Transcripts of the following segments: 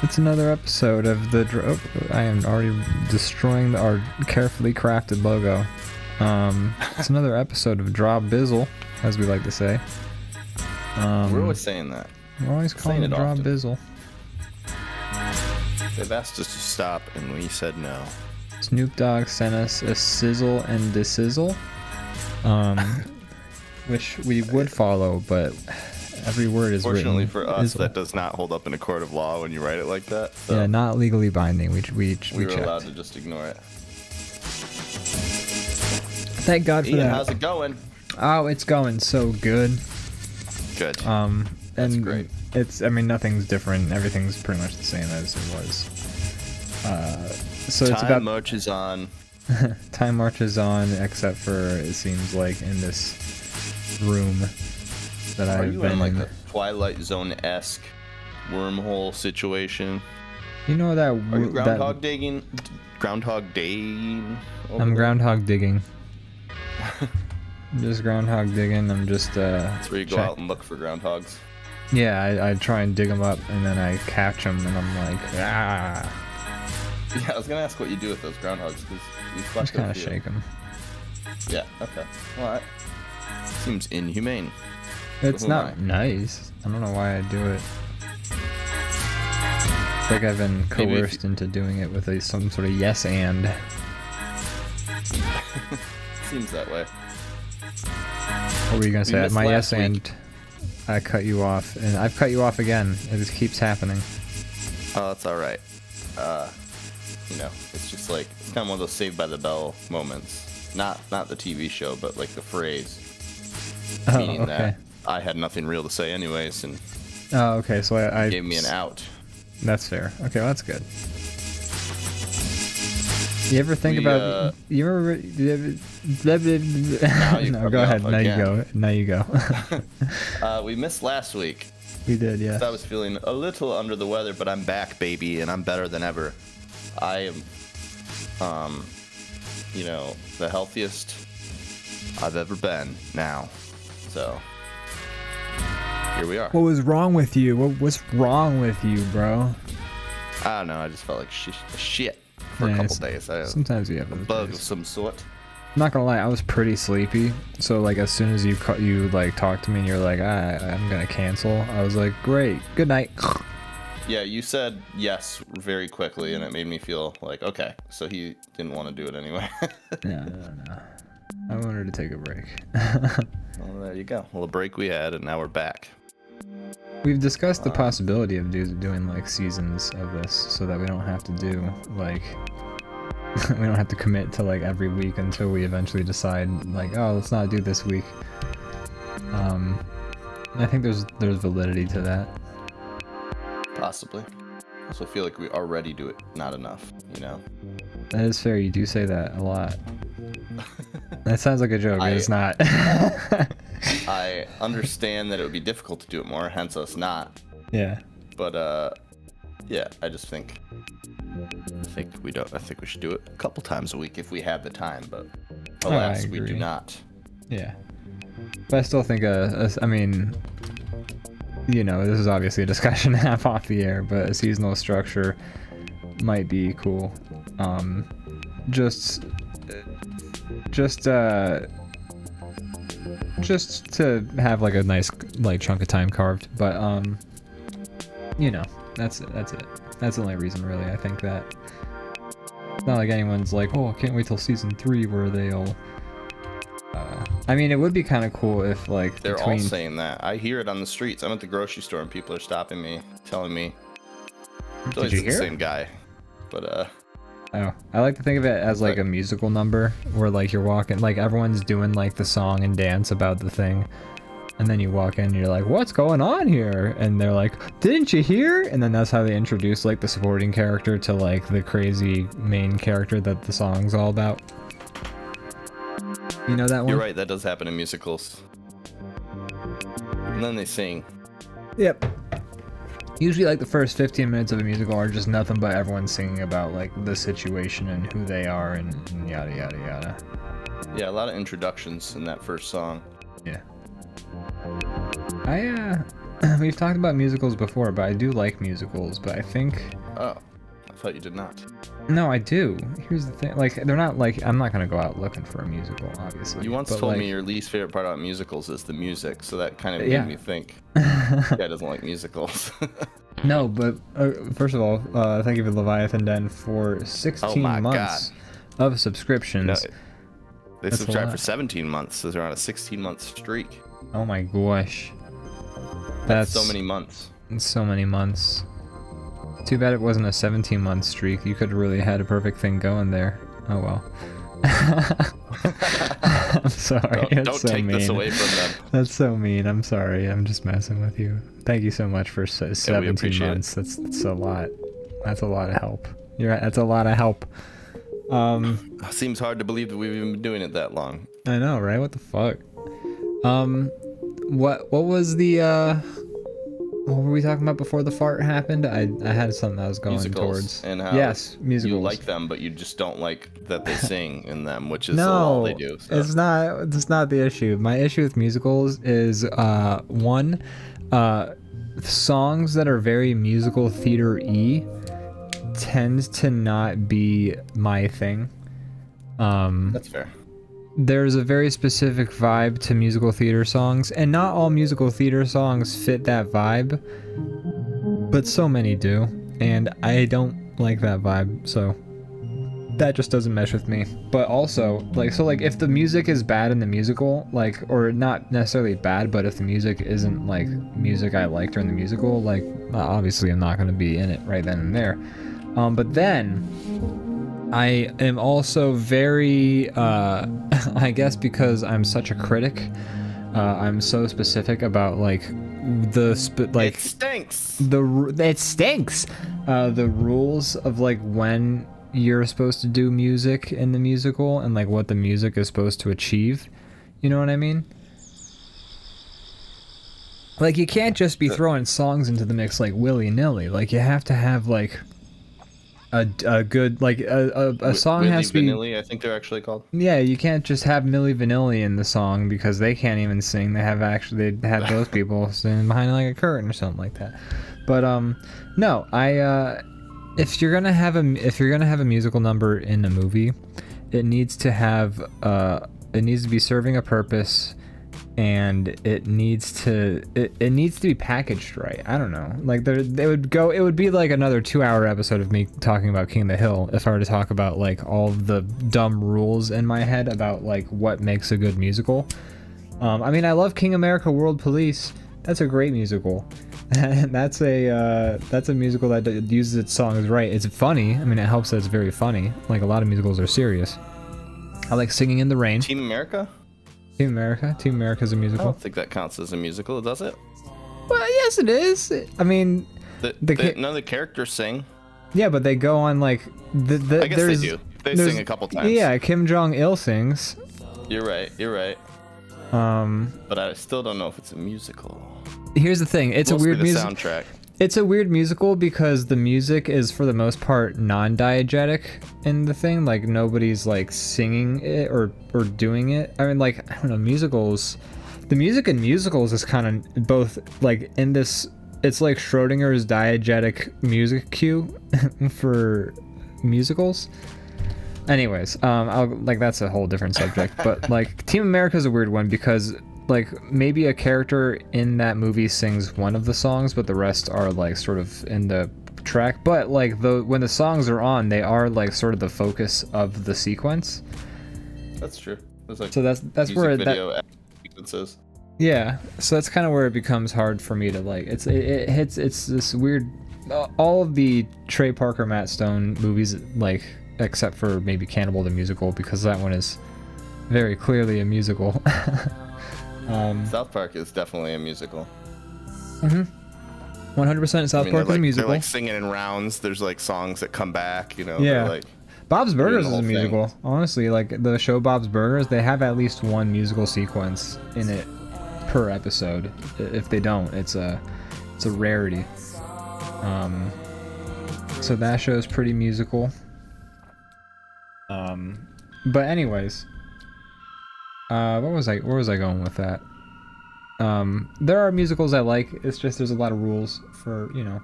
It's another episode of the. I am already destroying our carefully crafted logo. It's another episode of DrawBizzle, as we like to say. We're always saying that. We're always calling it DrawBizzle. They've asked us to stop, and we said no. Snoop Dogg sent us a sizzle and desizzle, which we would follow, but every word is Fortunately written. for us, that does not hold up in a court of law when you write it like that. So yeah, not legally binding. We were checked. allowed to just ignore it. Thank God for Ian, that. how's it going? Oh, it's going so good. Good. That's and great. I mean, nothing's different. Everything's pretty much the same as it was. So it's about Time marches on. Time marches on, except for it seems like in this room that Are I've you been in like a Twilight Zone-esque wormhole situation? You know that. Are you groundhog digging? Groundhog digging? I'm groundhog digging. I'm just groundhog digging. I'm just. That's where you go out and look for groundhogs. Yeah, I try and dig them up, and then I catch them, and I'm like, ah. Yeah, I was gonna ask what you do with those groundhogs, because you Just kind of shake them. Yeah. Okay. Well, that seems inhumane. It's not nice. I don't know why I do it. It's like I've been coerced into doing it with some sort of yes and. Seems that way. What were you gonna say? My yes week. and. I cut you off, and I've cut you off again. It just keeps happening. Oh, that's all right. You know, it's just like it's kind of one of those Saved by the Bell moments. Not the TV show, but like the phrase. Oh, Meaning okay. that I had nothing real to say anyways, and Oh, okay. So I gave me an out. That's fair. Okay, well, that's good. You ever think about? You ever? No, go ahead. Now you go. Now you go. We missed last week. We did, yeah. I was feeling a little under the weather, but I'm back, baby, and I'm better than ever. I am, you know, the healthiest I've ever been now. So here we are. What was wrong with you? What's wrong with you, bro? I don't know. I just felt like shit for a couple days. Sometimes you have a those bug days. of some sort. I'm not gonna lie, I was pretty sleepy. So like as soon as you like talked to me and you're like, I'm gonna cancel. I was like, great, good night. Yeah, you said yes very quickly, and it made me feel like okay. So he didn't want to do it anyway. No. I wanted to take a break. Well, there you go. Well, a break we had, and now we're back. We've discussed the possibility of doing like seasons of this, so that we don't have to do like. We don't have to commit to like every week until we eventually decide like, oh, let's not do this week. I think there's validity to that. Possibly. I also feel like we already do it not enough, you know? That is fair, you do say that a lot. That sounds like a joke, but it's not. I understand that it would be difficult to do it more, hence us not. Yeah. But yeah, I just think we don't. I think we should do it a couple times a week if we have the time, but alas, we do not. Yeah. But I still think I mean, you know, this is obviously a discussion half off the air, but a seasonal structure might be cool. Just to have like a nice like chunk of time carved, but you know, that's it. That's the only reason, really. I think that it's not like anyone's like, oh, I can't wait till season 3 where they'll. I mean, it would be kind of cool if like they're all saying that. I hear it on the streets. I'm at the grocery store and people are stopping me, telling me. Did you hear? The same guy, but Oh, I like to think of it as like a musical number where like you're walking, like everyone's doing like the song and dance about the thing. And then you walk in and you're like, what's going on here? And they're like, didn't you hear? And then that's how they introduce like the supporting character to like the crazy main character that the song's all about. You know that one? You're right, that does happen in musicals. And then they sing. Yep. Usually like the first 15 minutes of a musical are just nothing but everyone singing about like the situation and who they are and yada yada yada. Yeah, a lot of introductions in that first song. Yeah. we've talked about musicals before, but I do like musicals. But I think Oh, I thought you did not. no, I do. Here's the thing: like they're not like I'm not gonna go out looking for a musical, obviously. You once but, told like, me your least favorite part about musicals is the music, so that kind of Yeah. made me think this guy doesn't like musicals. No, but first of all, thank you for Leviathan Den for 16 my months of subscriptions. No, they That's a subscribed lot. for 17 months, so they're on a 16-month streak. Oh my gosh. That's so many months. So many months. Too bad it wasn't a 17-month streak. You could have really had a perfect thing going there. Oh well. I'm sorry. Don't take this away from them. That's so mean. I'm sorry. I'm just messing with you. Thank you so much for 17 months. That's a lot. That's a lot of help. You're right. That's a lot of help. Seems hard to believe that we've even been doing it that long. I know, right? What the fuck? What was the what were we talking about before the fart happened? I had something I was going Musicals towards. and how yes, musicals. You like them, but you just don't like that they sing in them, which is No, all they do. So. it's not the issue. My issue with musicals is one, songs that are very musical theater-y tend to not be my thing. That's fair. There's a very specific vibe to musical theater songs, and not all musical theater songs fit that vibe, but so many do, and I don't like that vibe, so that just doesn't mesh with me. But also, like, so like if the music is bad in the musical, like, or not necessarily bad, but if the music isn't like music I like during the musical, like, obviously I'm not going to be in it right then and there. But then I am also very, I guess because I'm such a critic, I'm so specific about like it stinks. It stinks. The rules of like when you're supposed to do music in the musical and like what the music is supposed to achieve. You know what I mean? Like you can't just be throwing songs into the mix like willy-nilly. Like you have to have like a good like a song Willy has to be Vanilli, I think they're actually called. Yeah, you can't just have Milli Vanilli in the song because they can't even sing. They have those people sitting behind like a curtain or something like that. But no, if you're gonna have a musical number in a movie, it needs to be serving a purpose, and it needs to be packaged right. I don't know. Like it would be like another 2-hour episode of me talking about King of the Hill if I were to talk about like all the dumb rules in my head about like what makes a good musical. I mean, I love King America World Police. That's a great musical. that's a musical that uses its songs right. It's funny. I mean, it helps that it's very funny. Like a lot of musicals are serious. I like Singing in the Rain. Team America? Team America's a I musical. don't think that counts as a musical, does it? Well, yes, it is. I mean, none of the characters sing. Yeah, but they go on like I guess they do. They sing a couple times. Yeah, Kim Jong-il sings. You're right. But I still don't know if it's a musical. Here's the thing. It's Mostly a weird music. soundtrack. It's a weird musical because the music is for the most part non-diegetic in the thing. Like nobody's like singing it or doing it. I mean, like, I don't know, musicals. The music in musicals is kind of both like in this. It's like Schrodinger's diegetic music cue for musicals. Anyways, that's a whole different subject. But like Team America is a weird one because like maybe a character in that movie sings one of the songs, but the rest are like sort of in the track. But like when the songs are on, they are like sort of the focus of the sequence. That's true. Like so that's where that sequences. Yeah, so that's kind of where it becomes hard for me to like. It's this weird. All of the Trey Parker, Matt Stone movies, like except for maybe Cannibal the Musical, because that one is very clearly a musical. South Park is definitely a musical. 100% South Park is a musical. They're like singing in rounds. There's like songs that come back, you know. Yeah. Like, Bob's Burgers is a musical. Honestly, like the show Bob's Burgers, they have at least one musical sequence in it per episode. If they don't, it's a rarity. So that show is pretty musical. But anyways, where was I going with that? There are musicals I like. It's just there's a lot of rules for, you know.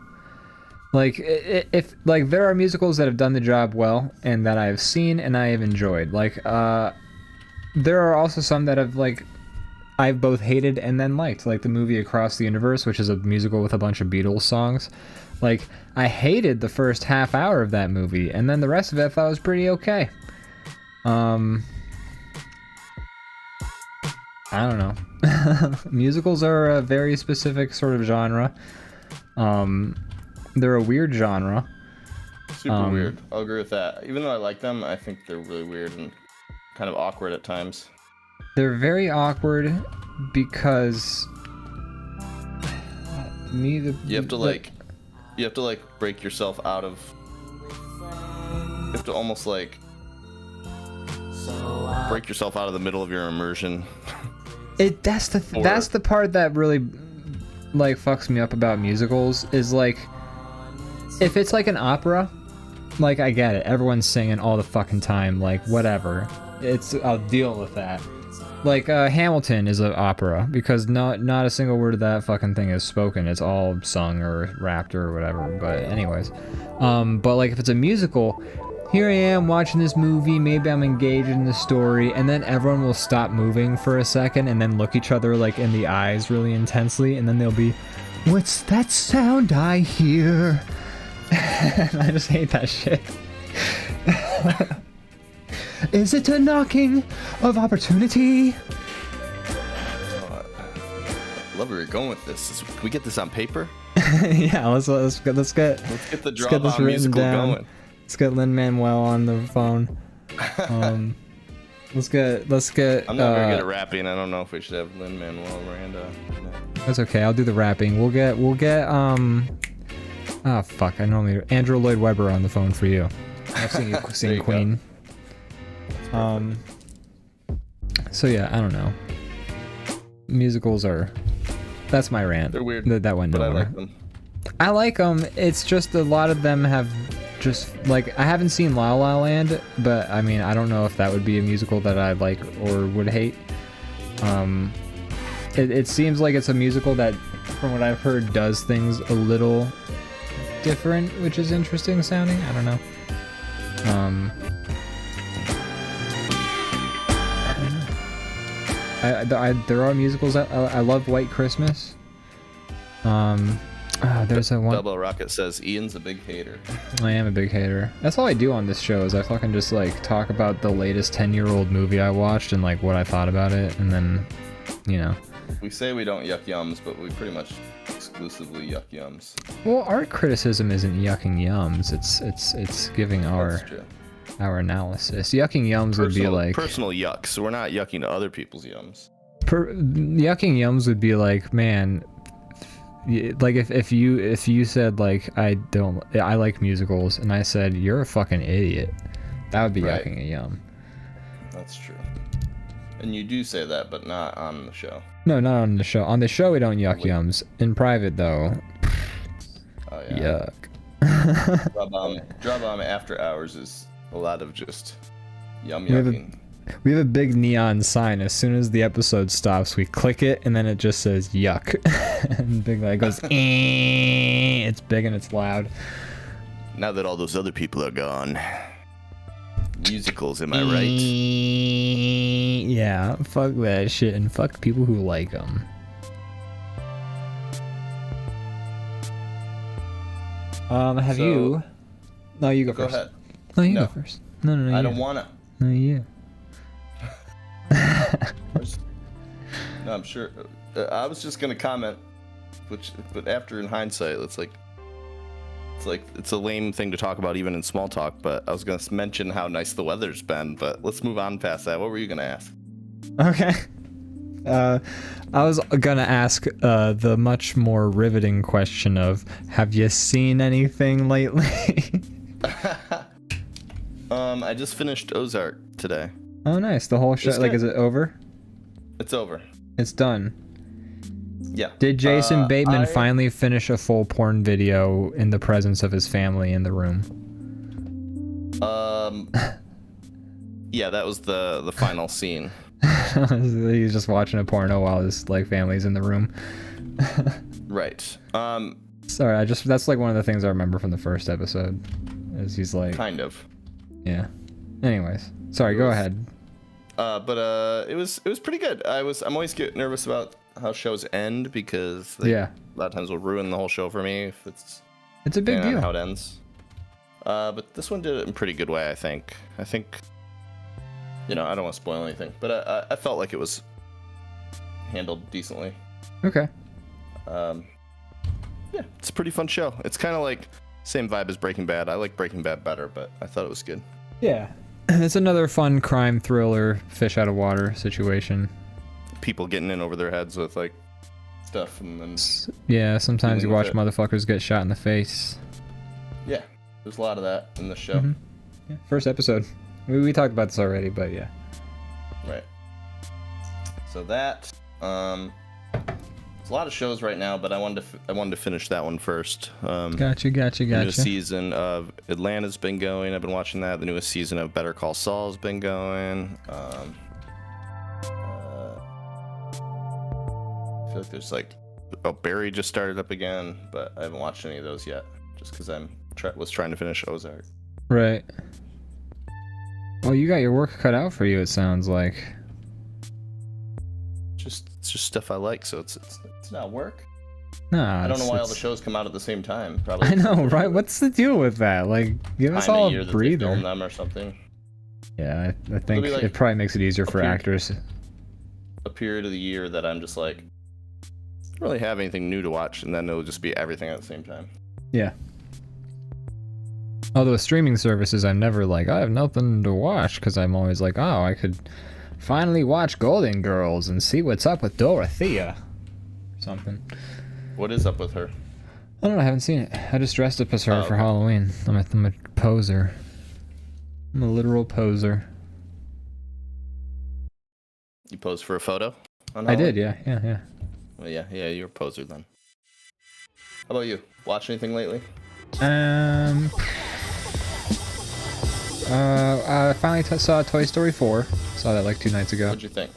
Like, if like there are musicals that have done the job well and that I have seen and I have enjoyed. Like, there are also some that have, like, I've both hated and then liked. Like the movie Across the Universe, which is a musical with a bunch of Beatles songs. Like, I hated the first half hour of that movie, and then the rest of it I thought was pretty okay. I don't know. Musicals are a very specific sort of genre. They're a weird genre. Super weird. I'll agree with that. Even though I like them, I think they're really weird and kind of awkward at times. They're very awkward because you have to break yourself out of. You have to almost like break yourself out of the middle of your immersion. That's the part that really like fucks me up about musicals is like, if it's like an opera, like I get it, everyone's singing all the fucking time, like whatever. I'll deal with that. Like Hamilton is an opera because not a single word of that fucking thing is spoken. It's all sung or rapped or whatever. But anyways, but like if it's a musical, here I am watching this movie, maybe I'm engaged in the story, and then everyone will stop moving for a second and then look each other like in the eyes really intensely, and then they'll be, "What's that sound I hear?" And I just hate that shit. Is it a knocking of opportunity? I love where you're going with this. Can we get this on paper? Yeah, let's get the DrawBomb musical going. Let's get Lin-Manuel on the phone. Let's get. I'm not very good at rapping. I don't know if we should have Lin-Manuel Miranda. That's okay. I'll do the rapping. We'll get. Oh fuck! I normally Andrew Lloyd Webber on the phone for you. I've seen you sing Queen. So yeah, I don't know. Musicals are. That's my rant. They're weird. That went nowhere. But I like them. I like them. It's just a lot of them have just like, I haven't seen La La Land, but I mean I don't know if that would be a musical that I like or would hate. It seems like it's a musical that, from what I've heard, does things a little different, which is interesting sounding. I don't know. There are musicals I love. White Christmas. There's a one. Double Rocket says Ian's a big hater. I am a big hater. That's all I do on this show is I fucking just like talk about the latest 10-year-old movie I watched and like what I thought about it, and then, you know. We say we don't yuck yums, but we pretty much exclusively yuck yums. Well, art criticism isn't yucking yums. It's giving our analysis. Yucking yums would be like personal yucks. So we're not yucking to other people's yums. Yucking yums would be like, man, like if you said like I like musicals, and I said you're a fucking idiot, that would be yucking a yum. That's true. And you do say that, but not on the show. No, not on the show. On the show we don't yuck yums. In private though. Oh yeah. Yuck. DrawBomb after hours is a lot of just yucking. We have a big neon sign. As soon as the episode stops, we click it, and then it just says yuck. And big light goes, it's big and it's loud. Now that all those other people are gone. Musicals, am I right? Yeah, fuck that shit, and fuck people who like them. Have you? No, you go first. Go ahead. No, you go first. No. I don't wanna. No, you. No, I'm sure. I was just gonna comment, but after in hindsight, it's a lame thing to talk about even in small talk. But I was gonna mention how nice the weather's been. But let's move on past that. What were you gonna ask? Okay. I was gonna ask the much more riveting question of, have you seen anything lately? I just finished Ozark today. Oh, nice. The whole show. Like, is it over? It's over. It's done. Yeah. Did Jason Bateman finally finish a full porn video in the presence of his family in the room? Yeah, that was the final scene. He's just watching a porno while his like family's in the room. Right. Sorry, that's like one of the things I remember from the first episode. Is he's like Kind of. Yeah. Anyways, sorry, go ahead. But it was pretty good. I'm always get nervous about how shows end because a lot of times will ruin the whole show for me if it's a big deal how it ends. But this one did it in a pretty good way, I think. I don't want to spoil anything, but I felt like it was handled decently. Okay. Yeah, it's a pretty fun show. It's kind of like same vibe as Breaking Bad. I like Breaking Bad better, but I thought it was good. Yeah. It's another fun crime thriller, fish out of water situation. People getting in over their heads with like stuff, and then yeah, sometimes you watch motherfuckers get shot in the face. Yeah, there's a lot of that in the show. Mm-hmm. Yeah, first episode. We talked about this already, but yeah. Right. So that there's a lot of shows right now, but I wanted to finish that one first. Gotcha. The newest season of Atlanta's been going. I've been watching that. The newest season of Better Call Saul's been going. I feel like there's like Barry just started up again, but I haven't watched any of those yet, just because was trying to finish Ozark. Right. Well, you got your work cut out for you. It sounds like. It's just stuff I like, so it's not work. Nah, I don't know why all the shows come out at the same time. Probably. I know, right? What's the deal with that? Like, give us all a breather. Film them or something. Yeah, I think like it probably makes it easier for actors. A period of the year that I'm just like, I don't really have anything new to watch, and then it'll just be everything at the same time. Yeah. Although with streaming services, I'm never like, I have nothing to watch, because I'm always like, oh, I could finally watch Golden Girls and see what's up with Dorothea. Or something. What is up with her? I don't know, I haven't seen it. I just dressed up as her for Halloween. I'm a poser. I'm a literal poser. You posed for a photo? I did, yeah. Well, yeah, you're a poser then. How about you? Watch anything lately? I finally saw Toy Story 4. Saw that like 2 nights ago. What'd you think?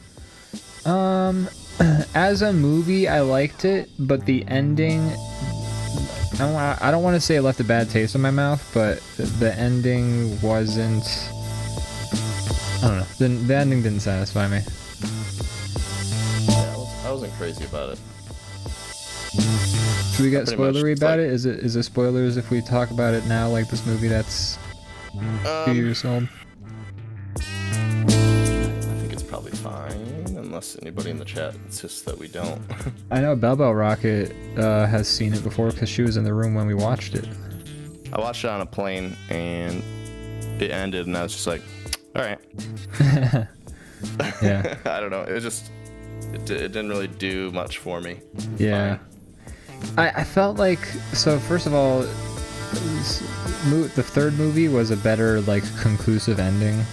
As a movie, I liked it, but the ending, I don't want to say it left a bad taste in my mouth, but the ending wasn't, I don't know, the ending didn't satisfy me. Yeah, I wasn't crazy about it. Should we get spoilery about it? Is it spoilers if we talk about it now, like this movie that's 2 years old? I think it's probably fine, unless anybody in the chat insists that we don't. I know Bell Rocket has seen it before because she was in the room when we watched it. I watched it on a plane and it ended, and I was just like, all right. Yeah. I don't know. It was just, it didn't really do much for me. Yeah. I felt like, so first of all, the third movie was a better, like, conclusive ending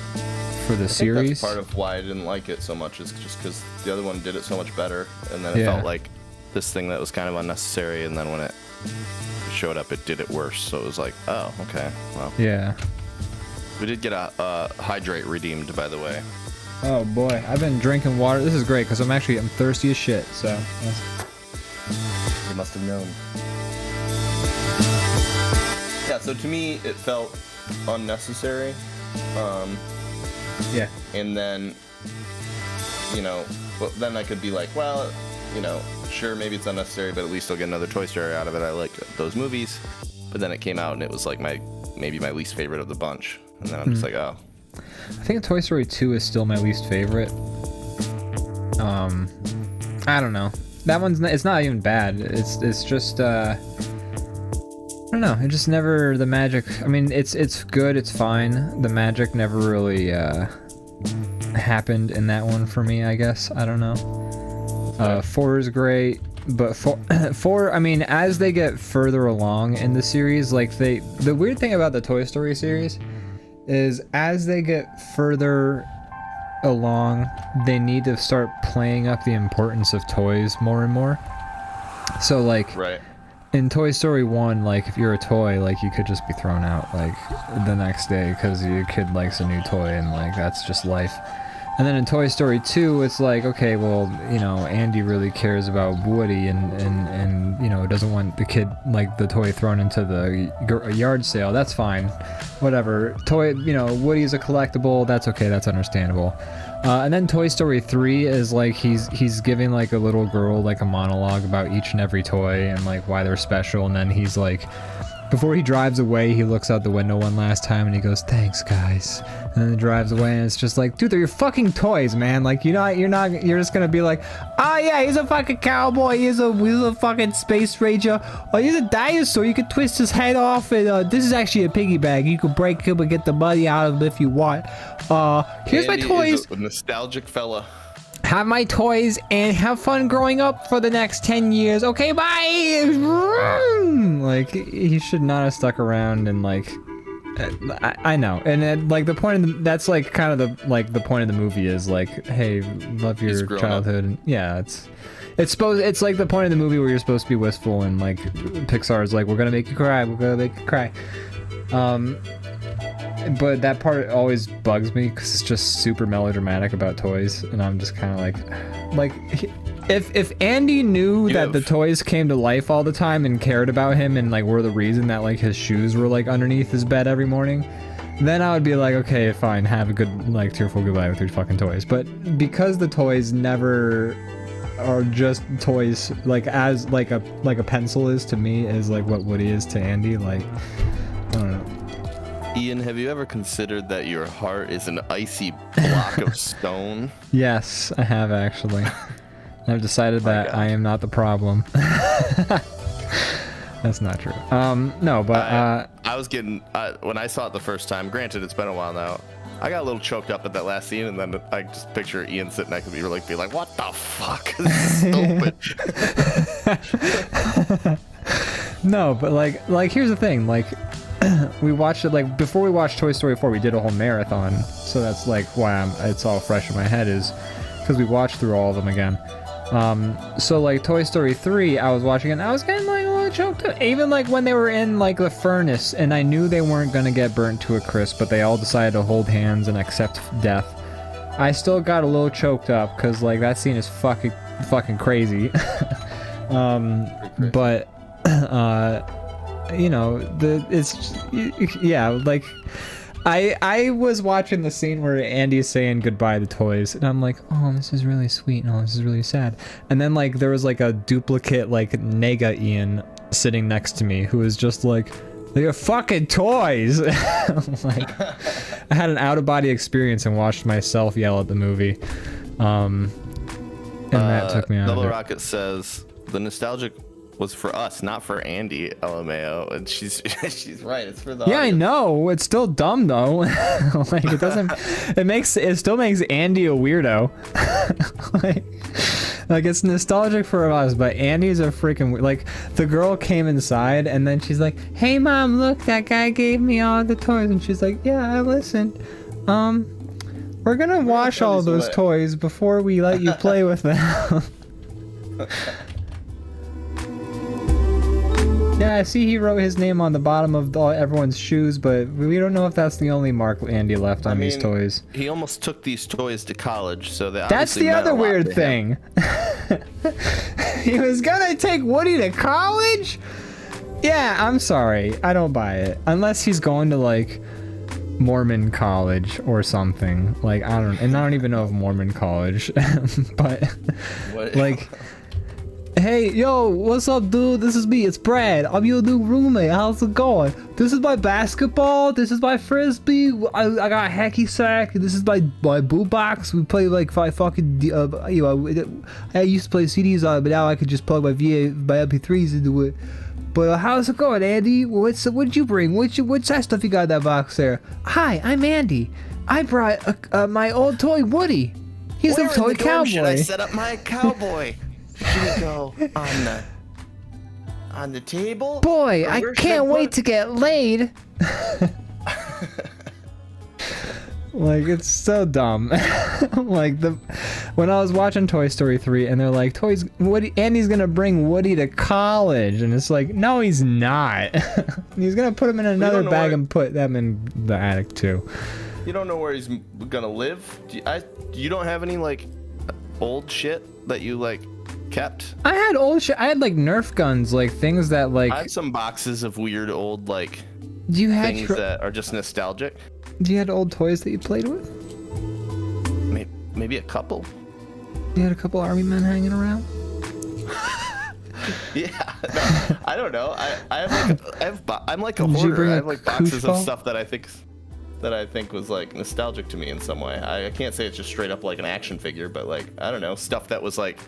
for the series. That's part of why I didn't like it so much, is just because the other one did it so much better, and then it felt like this thing that was kind of unnecessary, and then when it showed up, it did it worse. So it was like, oh, okay, well. Yeah. We did get a hydrate redeemed, by the way. Oh boy, I've been drinking water. This is great because I'm thirsty as shit. So. You must have known. Yeah. So to me, it felt unnecessary. Yeah. And then, then I could be like, well, sure, maybe it's unnecessary, but at least I'll get another Toy Story out of it. I like those movies. But then it came out and it was like maybe my least favorite of the bunch. And then I'm just like, oh. I think Toy Story 2 is still my least favorite. I don't know. That one's it's not even bad. It's just I don't know. It just never, the magic. I mean, it's good. It's fine. The magic never really happened in that one for me, I guess. I don't know. 4 is great, but 4. I mean, as they get further along in the series, like the weird thing about the Toy Story series is as they get further along, they need to start playing up the importance of toys more and more. So like, right. In Toy Story 1, like, if you're a toy, like, you could just be thrown out, like, the next day because your kid likes a new toy and, like, that's just life. And then in Toy Story 2, it's like, okay, well, you know, Andy really cares about Woody and you know, doesn't want the kid, like, the toy thrown into the yard sale. That's fine. Whatever. You know, Woody's a collectible. That's okay. That's understandable. And then Toy Story 3 is like, he's giving, like, a little girl, like, a monologue about each and every toy and, like, why they're special. And then he's like, before he drives away, he looks out the window one last time and he goes, "Thanks, guys." And then he drives away and it's just like, dude, they're your fucking toys, man. Like, you're just gonna be like, "Oh yeah, he's a fucking cowboy, he's a fucking space ranger, oh, he's a dinosaur, you can twist his head off, and this is actually a piggy bank, you can break him and get the money out of him if you want. Here's Andy my toys. Is a nostalgic fella. Have my toys and have fun growing up for the next 10 years. Okay, bye." Like, he should not have stuck around and, like, I know. And like the point of that's like kind of the point of the movie is like, hey, love your childhood. And yeah, it's like the point of the movie where you're supposed to be wistful and like Pixar's like, we're gonna make you cry, but that part always bugs me because it's just super melodramatic about toys, and I'm just kind of like if Andy knew that the toys came to life all the time and cared about him and like were the reason that like his shoes were like underneath his bed every morning, then I would be like, okay, fine, have a good like tearful goodbye with your fucking toys. But because the toys never are just toys, like as like a pencil is to me is like what Woody is to Andy, like I don't know. Ian, have you ever considered that your heart is an icy block of stone? Yes, I have actually. I've decided that I am not the problem. That's not true. No, but I was getting when I saw it the first time. Granted, it's been a while now. I got a little choked up at that last scene, and then I just picture Ian sitting next to me, like, be like, "What the fuck? This is stupid." No, but like here's the thing, like. We watched it like before we watched Toy Story 4. We did a whole marathon, so that's like why it's all fresh in my head, is because we watched through all of them again. So like Toy Story 3, I was watching it and I was getting like a little choked up. Even like when they were in like the furnace, and I knew they weren't gonna get burnt to a crisp, but they all decided to hold hands and accept death. I still got a little choked up because like that scene is fucking crazy. But you know, yeah, like I was watching the scene where Andy's saying goodbye to toys, and I'm like, oh, this is really sweet, and oh, this is really sad. And then like there was like a duplicate like Nega Ian sitting next to me who was just like, they're fucking toys. Like I had an out-of-body experience and watched myself yell at the movie, and that took me out Double of it. Rocket says the nostalgic was for us, not for Andy, LMAO, and she's right. It's for the yeah, audience. I know. It's still dumb though. Like it doesn't. It still makes Andy a weirdo. like it's nostalgic for us, but Andy's a freaking like. The girl came inside and then she's like, "Hey mom, look, that guy gave me all the toys," and she's like, "Yeah, I listened. We're gonna wash all those toys before we let you play with them." Yeah, I see he wrote his name on the bottom of everyone's shoes, but we don't know if that's the only mark Andy left on these toys. He almost took these toys to college, so that's the other weird thing. He was gonna take Woody to college? Yeah, I'm sorry. I don't buy it. Unless he's going to, like, Mormon college or something. Like, I don't even know of Mormon college. But, like... Hey, yo, what's up, dude? This is me, it's Brad. I'm your new roommate. How's it going? This is my basketball. This is my frisbee. I got a hacky sack. This is my boot box. We play like fucking, you know, I used to play CDs on it, but now I could just plug my MP3s into it. But how's it going, Andy? What'd you bring? What's that stuff you got in that box there? Hi, I'm Andy. I brought my old toy Woody. He's a toy cowboy. Should I set up my cowboy? Should we go on the table? Boy, I can't wait to get laid. Like, it's so dumb. Like when I was watching Toy Story 3 and they're like, toys, Woody, Andy's gonna bring Woody to college, and it's like, no, he's not. He's gonna put him in another bag and put them in the attic too. You don't know where he's gonna live. You don't have any like old shit that you like kept? I had old shit. I had like Nerf guns, like things that like. I have some boxes of weird old like Do you have things that are just nostalgic. Do you had old toys that you played with? Maybe a couple. You had a couple army men hanging around? Yeah, no, I don't know. I'm like a hoarder. I have like boxes of stuff that I think was like nostalgic to me in some way. I can't say it's just straight up like an action figure, but like I don't know, stuff that was like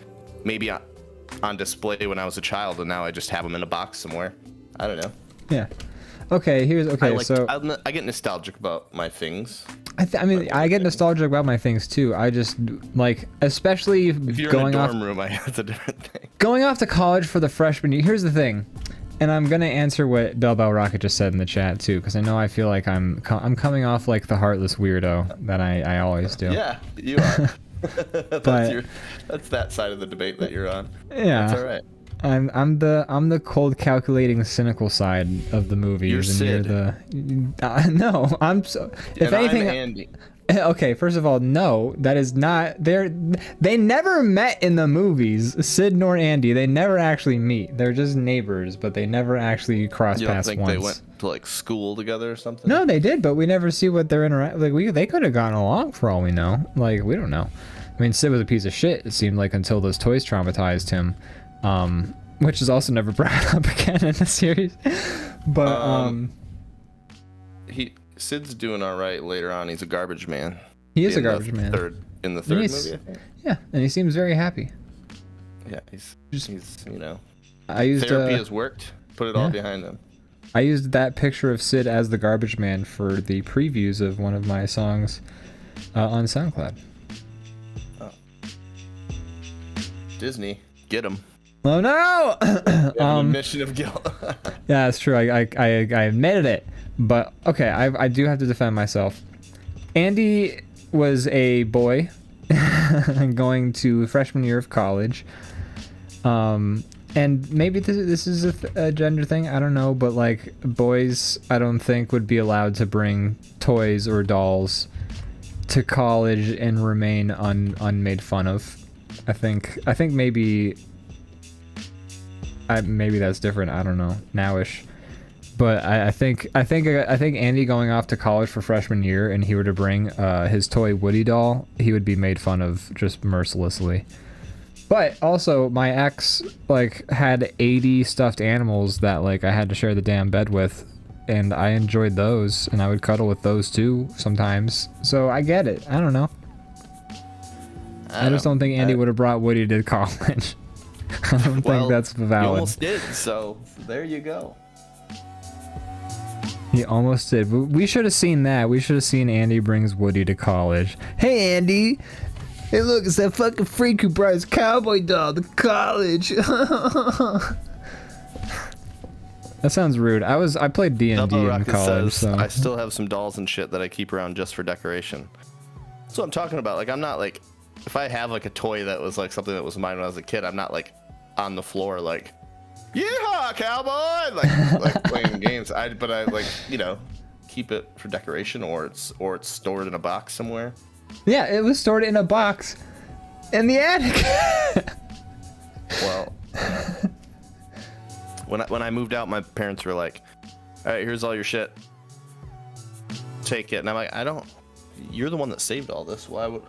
maybe on display when I was a child, and now I just have them in a box somewhere. I don't know. Yeah. Okay. I get nostalgic about my things. I mean, I get nostalgic about my things too. I just like, especially if you're going in a off dorm room, that's a different thing. Going off to college for the freshman year. Here's the thing, and I'm gonna answer what Bell Bell Rocket just said in the chat too, because I know I feel like I'm coming off like the heartless weirdo that I always do. Yeah, you are. That's that side of the debate that you're on. Yeah, that's all right. I'm the cold, calculating, cynical side of the movies, you're and Sid. You're the. No, I'm so. If and anything, I'm Andy. Okay, first of all, no, that is not. They never met in the movies. Sid nor Andy, they never actually meet. They're just neighbors, but they never actually cross you don't paths think once. They went to like school together or something? No, they did, but we never see what they're like. They could have gotten along for all we know. Like, we don't know. I mean, Sid was a piece of shit. It seemed like until those toys traumatized him, which is also never brought up again in the series. But Sid's doing all right later on. He's a garbage man. He is a garbage man. In the third movie, I think. Yeah, and he seems very happy. Yeah, he's you know. I used therapy has worked. Put it all behind him. I used that picture of Sid as the garbage man for the previews of one of my songs on SoundCloud. Oh. Disney, get him. Oh no! Admission of guilt. Yeah, that's true. I admitted it, but okay, I do have to defend myself. Andy was a boy going to freshman year of college, and maybe this is a gender thing. I don't know, but like boys, I don't think would be allowed to bring toys or dolls to college and remain unmade fun of. I think maybe. Maybe that's different. I don't know nowish, but I think Andy going off to college for freshman year and he were to bring his toy Woody doll, he would be made fun of just mercilessly. But also my ex like had 80 stuffed animals that like I had to share the damn bed with, and I enjoyed those, and I would cuddle with those too sometimes. So I get it. I don't know. I just don't think Andy would have brought Woody to college. I don't think that's valid. You almost did, so there you go. He almost did. We should have seen that. We should have seen Andy brings Woody to college. Hey, Andy. Hey, look, it's that fucking freak who brought his cowboy doll to college. That sounds rude. I played D&D in college, so I still have some dolls and shit that I keep around just for decoration. That's what I'm talking about. Like, I'm not like, if I have like a toy that was like something that was mine when I was a kid, I'm not like on the floor like, yeehaw, cowboy, like playing games. But I like, you know, keep it for decoration, or it's stored in a box somewhere. Yeah, it was stored in a box in the attic. Well, when I moved out, my parents were like, all right, here's all your shit, take it. And I'm like, you're the one that saved all this. Why would?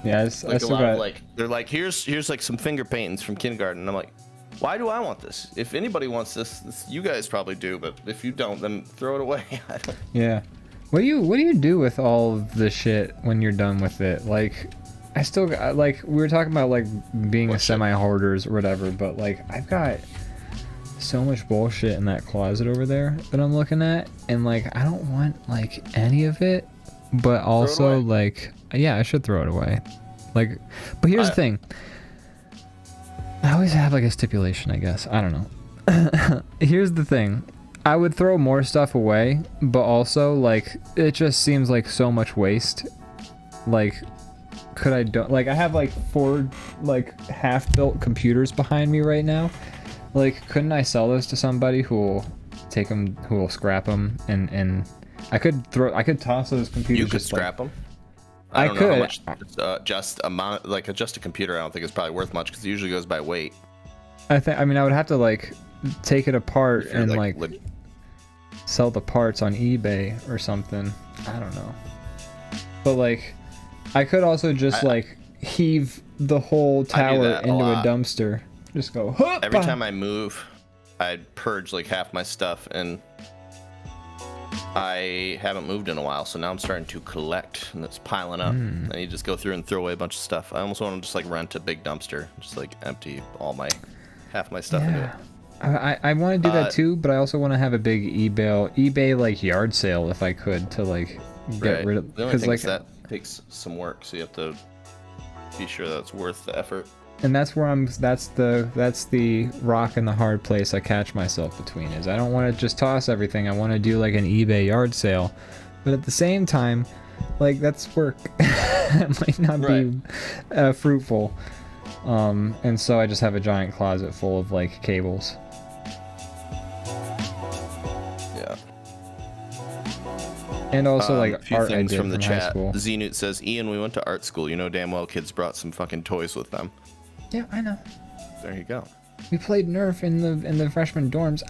Yeah, I still got like, they're like, here's like some finger paintings from kindergarten. And I'm like, why do I want this? If anybody wants this, you guys probably do, but if you don't, then throw it away. Yeah. What do you do with all of the shit when you're done with it? Like, I still got, like, we were talking about like being a semi-hoarders or whatever, but like I've got so much bullshit in that closet over there that I'm looking at, and like I don't want like any of it, but also like, yeah, I should throw it away. Like, but here's the thing. I always have like a stipulation, I guess. I don't know. Here's the thing. I would throw more stuff away, but also like it just seems like so much waste. Like, could I do like I have like 4 like half-built computers behind me right now. Like, couldn't I sell those to somebody who will take them, who will scrap them and I could toss those computers. You could just scrap them. I don't know how could. much just a computer. I don't think it's probably worth much because it usually goes by weight. I mean, I would have to like take it apart and like sell the parts on eBay or something. I don't know. But like, I could also just like heave the whole tower into a dumpster. Just go. Every time I move, I'd purge like half my stuff, and I haven't moved in a while, so now I'm starting to collect, and it's piling up. And you just go through and throw away a bunch of stuff. I almost want to just like rent a big dumpster, just like empty half my stuff into it. I want to do that too, but I also want to have a big eBay like yard sale if I could to like get rid of. The only thing is that takes some work, so you have to be sure that's worth the effort. And that's where that's the rock and the hard place I catch myself between is I don't want to just toss everything. I want to do like an eBay yard sale, but at the same time, like that's work. It might not be fruitful. And so I just have a giant closet full of like cables. Yeah. And also like a few art things I did from the high chat. school. Znewt says, Ian, we went to art school. You know damn well kids brought some fucking toys with them. Yeah, I know. There you go. We played Nerf in the freshman dorms.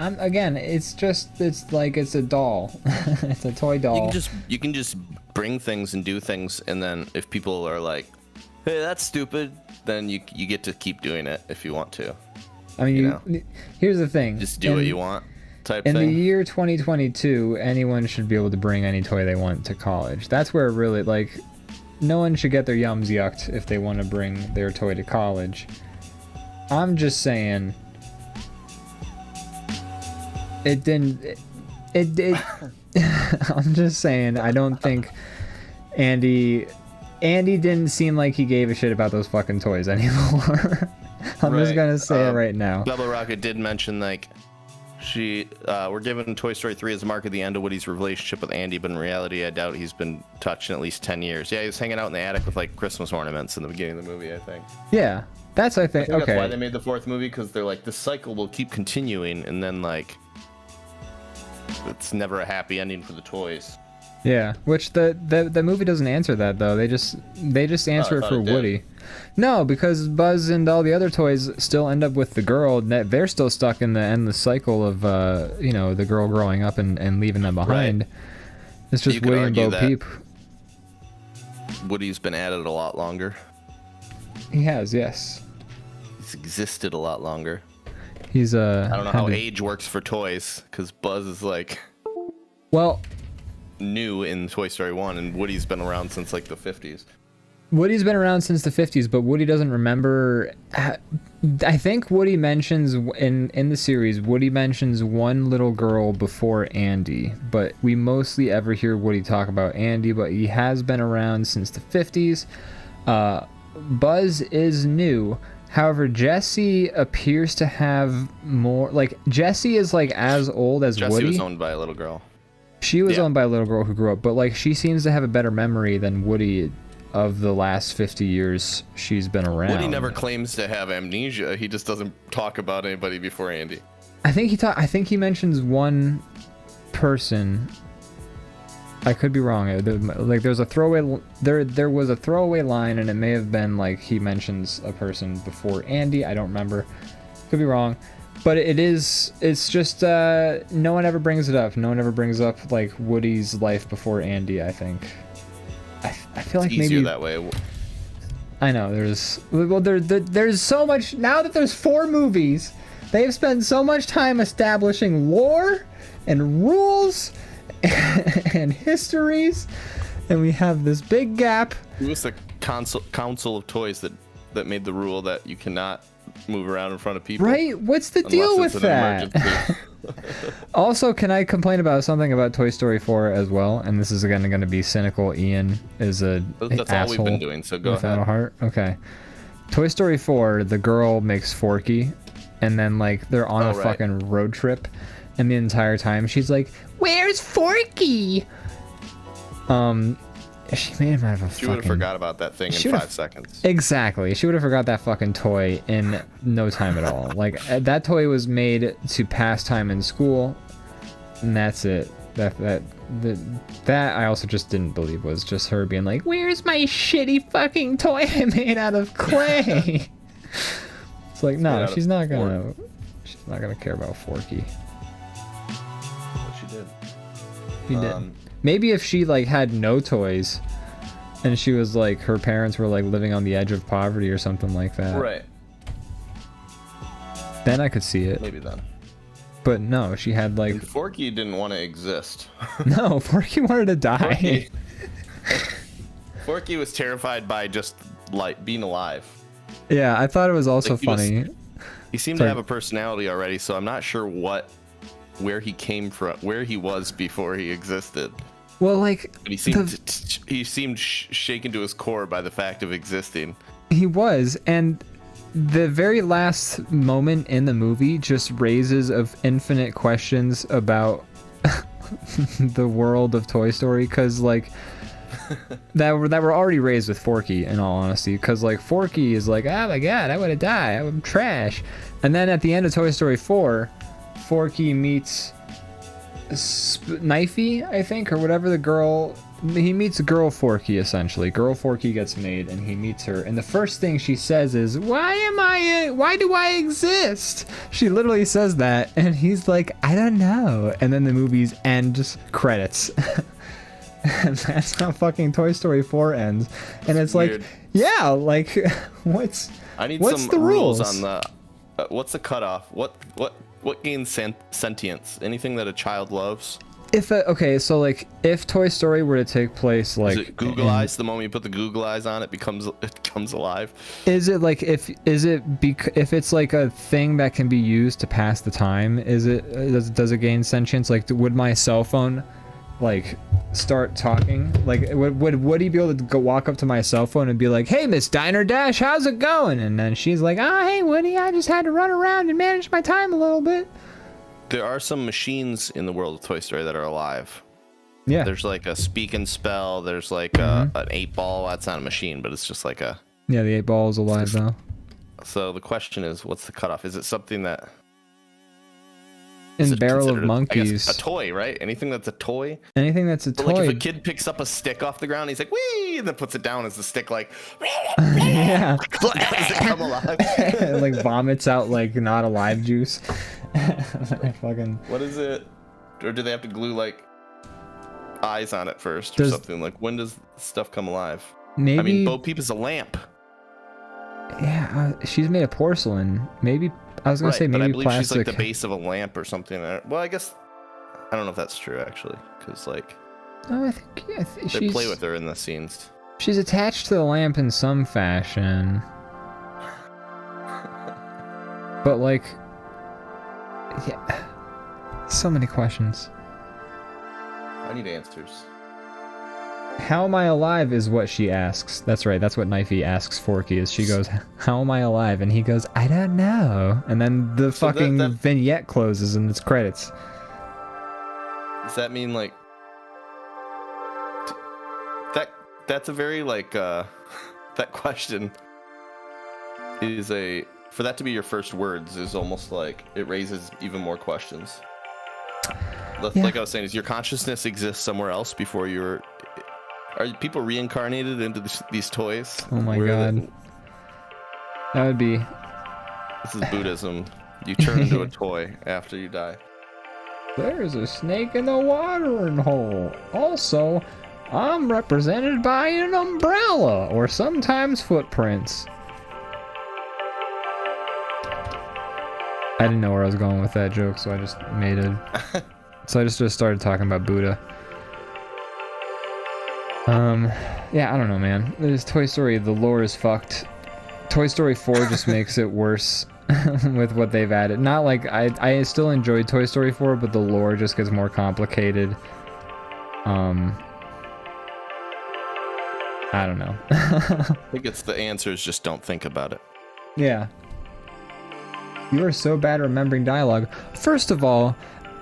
It's a doll. It's a toy doll. You can just bring things and do things, and then if people are like, hey, that's stupid, then you get to keep doing it if you want to. I mean, here's the thing. Just do what you want type in thing. In the year 2022, anyone should be able to bring any toy they want to college. That's where really, like, no one should get their yums yucked if they want to bring their toy to college. I'm just saying, I'm just saying, I don't think Andy didn't seem like he gave a shit about those fucking toys anymore. I'm just gonna say it right now. Double Rocket did mention like we're given Toy Story 3 as a mark of the end of Woody's relationship with Andy, but in reality I doubt he's been touched in at least 10 years. Yeah, he was hanging out in the attic with like Christmas ornaments in the beginning of the movie, I think. Yeah, I think okay. That's why they made the fourth movie, because they're like, this cycle will keep continuing, and then like it's never a happy ending for the toys. Yeah, which the movie doesn't answer that though. They just answer it for Woody. No, because Buzz and all the other toys still end up with the girl. They're still stuck in the endless cycle of the girl growing up and leaving them behind. Right. It's just Woody and Bo Peep. Woody's been at it a lot longer. He has, yes. He's existed a lot longer. He's I don't know how age works for toys, because Buzz is like new in Toy Story 1, and Woody's been around since like the 50s. Woody's been around since the 50s, but Woody doesn't remember. I think Woody mentions in the series, Woody mentions one little girl before Andy, but we mostly ever hear Woody talk about Andy, but he has been around since the 50s. Buzz is new. However, Jessie appears to have more, like, Jessie is like as old as Woody. Jessie was owned by a little girl. She was owned by a little girl who grew up, but like she seems to have a better memory than Woody of the last 50 years she's been around. Woody never claims to have amnesia. He just doesn't talk about anybody before Andy. I think he mentions one person. I could be wrong. Like there's a throwaway. There was a throwaway line, and it may have been like he mentions a person before Andy. I don't remember. Could be wrong. But it's just no one ever brings it up. No one ever brings up like Woody's life before Andy, I think. I feel like easier maybe that way. I know there's so much now that there's 4 movies. They've spent so much time establishing lore and rules and histories, and we have this big gap. Who was the council of toys that made the rule that you cannot move around in front of people? Right? What's the deal with that? Also, can I complain about something about Toy Story 4 as well? And this is again going to be cynical. Ian is that's all we've been doing, so go without ahead. A heart. Okay. Toy Story 4, the girl makes Forky, and then like they're on a fucking road trip, and the entire time she's like, "Where's Forky?" She made him out of a She would have forgot about that thing in 5 seconds. Exactly. She would have forgot that fucking toy in no time at all. Like, that toy was made to pass time in school, and that's it. That I also just didn't believe was just her being like, "Where's my shitty fucking toy I made out of clay?" It's like, no, she's not gonna care about Forky. Well, she did. He did. Maybe if she like had no toys, and she was like, her parents were like living on the edge of poverty or something like that. Right. Then I could see it. Maybe then. But no, she had like. And Forky didn't want to exist. No, Forky wanted to die. Forky was terrified by just like being alive. Yeah, I thought it was also funny. He seemed to have a personality already, so I'm not sure where he came from, where he was before he existed. Well, like, but he seemed shaken to his core by the fact of existing. He was, and the very last moment in the movie just raises of infinite questions about the world of Toy Story, because like that were already raised with Forky, in all honesty, because like Forky is like, oh my god, I want to die, I'm trash. And then at the end of Toy Story 4, Forky meets Knifey, I think, or whatever the girl. He meets Girl Forky, essentially. Girl Forky gets made, and he meets her. And the first thing she says is, why do I exist? She literally says that, and he's like, I don't know. And then the movie's end, just credits. And that's how fucking Toy Story 4 ends. And it's weird. Like, yeah, like, what's the rules on the, what's the cutoff? What gains sentience? Anything that a child loves? Okay, so like if Toy Story were to take place like, is it Google eyes? The moment you put the Google eyes on, it comes alive. Is it like if it's like a thing that can be used to pass the time? Does it gain sentience? Like, would my cell phone like start talking? Like, would he be able to go walk up to my cell phone and be like, "Hey, Miss Diner Dash, how's it going?" And then she's like, "Oh, hey, Woody, I just had to run around and manage my time a little bit." There are some machines in the world of Toy Story that are alive. Yeah. There's like a speak and spell. There's like an 8-ball. That's not a machine, but it's just like a. Yeah, the 8-ball is alive though. So the question is, what's the cutoff? Is it something that? In Barrel of Monkeys, I guess a toy, right? Anything that's a toy. Anything that's a toy. Like if a kid picks up a stick off the ground, he's like, "Wee!" and then puts it down as the stick like. Yeah. Does it come alive? Like vomits out like not alive juice. Fucking. What is it? Or do they have to glue like eyes on it first or something? Like, when does stuff come alive? Maybe. I mean, Bo Peep is a lamp. Yeah, she's made of porcelain. Maybe I was gonna say maybe but I believe plastic. She's like the base of a lamp or something. Well, I guess I don't know if that's true actually, because like. Oh, I think they play with her in the scenes. She's attached to the lamp in some fashion. But like. Yeah, so many questions. I need answers. How am I alive is what she asks. That's right, that's what Knifey asks Forky is. She goes, how am I alive? And he goes, I don't know. And then the fucking vignette closes and it's credits. Does that mean like that's a very like that question is for that to be your first words is almost like it raises even more questions. Yeah. Like I was saying, is your consciousness exists somewhere else before you're? Are people reincarnated into these toys? Oh my god, that would be. This is Buddhism. You turn into a toy after you die. There's a snake in the watering hole. Also, I'm represented by an umbrella or sometimes footprints. I didn't know where I was going with that joke, so I just made it. So I just started talking about Buddha. Yeah, I don't know, man. This Toy Story, the lore is fucked. Toy Story 4 just makes it worse with what they've added. Not like I still enjoyed Toy Story 4, but the lore just gets more complicated. I don't know. I think it's the answer is just don't think about it. Yeah. You are so bad at remembering dialogue. First of all,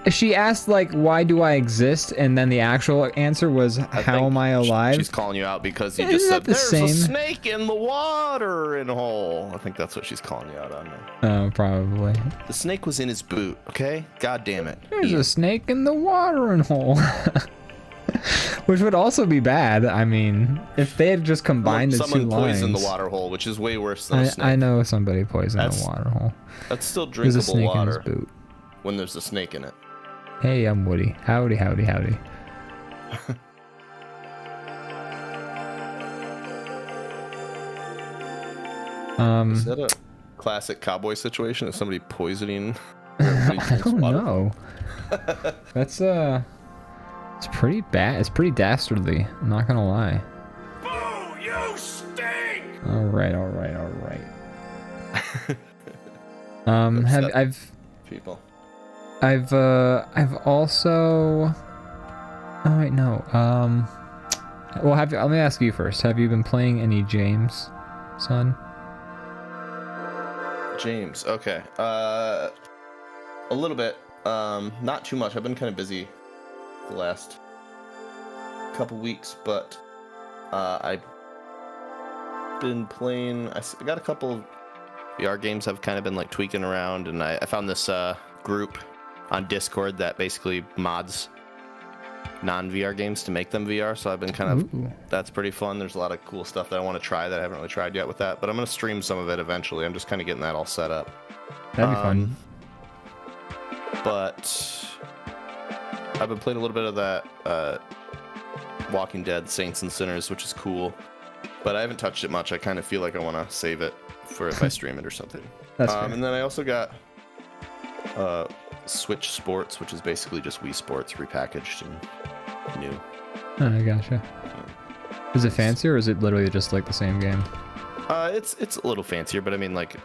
She asked like, "Why do I exist?" And then the actual answer was, "How am I alive?" She's calling you out because you Isn't just that said the there's same? a snake in the water in hole. I think that's what she's calling you out on. Oh, probably. The snake was in his boot. Okay, god damn it. There's a snake in the watering hole. Which would also be bad. I mean, if they had just combined the two Someone lines. poisoned the water hole, which is way worse than a snake. I know somebody poisoned the water hole. That's still There's a drinkable snake water in his boot. when there's a snake in it. Hey, I'm Woody. Howdy, howdy, howdy. Is that a classic cowboy situation? Is somebody poisoning? I don't know. That's it's pretty bad. It's pretty dastardly. I'm not gonna lie. Boo! You stink! All right. People. I've also. Oh wait, no. Well, let me ask you first. Have you been playing any James, son? James. Okay. A little bit. Not too much. I've been kind of busy the last couple weeks, but I've been playing. I got a couple of VR games I've kind of been like tweaking around, and I found this group on Discord that basically mods non-VR games to make them VR. So I've been kind of that's pretty fun. There's a lot of cool stuff that I want to try that I haven't really tried yet with that, but I'm gonna stream some of it eventually. I'm just kind of getting that all set up. That'd be fun. But I've been playing a little bit of that Walking Dead Saints and Sinners, which is cool, but I haven't touched it much. I kind of feel like I want to save it for if I stream it or something. That's fair. And then I also got Switch Sports, which is basically just Wii Sports repackaged and new. Oh, I gotcha. Is it fancier, or is it literally just like the same game? It's a little fancier, but I mean, like,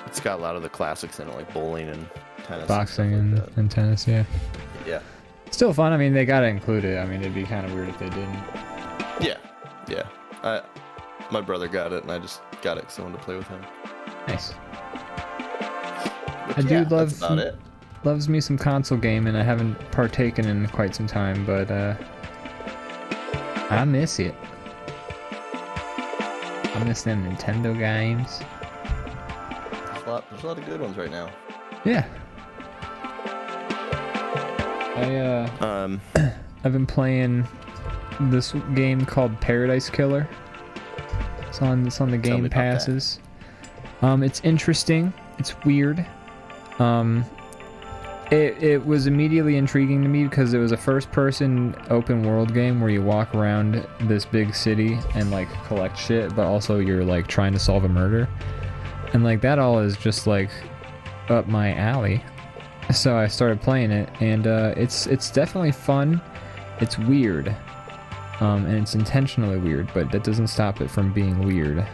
it's got a lot of the classics in it, like bowling and tennis, boxing and, and tennis. Yeah. Yeah. Still fun. I mean, they gotta include it. I mean, it'd be kind of weird if they didn't. Yeah. My brother got it, and I just got it because I wanted to play with him. Nice. But I do love that's about it. Loves me some console gaming. I haven't partaken in quite some time, but I miss it. I miss them Nintendo games. There's a lot of good ones right now. Yeah. I've been playing this game called Paradise Killer. It's on the Game Passes. It's interesting. It's weird. It was immediately intriguing to me because it was a first-person open-world game where you walk around this big city and like collect shit, but also you're like trying to solve a murder, and like that all is just like up my alley. So I started playing it, and it's definitely fun. It's weird, and it's intentionally weird, but that doesn't stop it from being weird.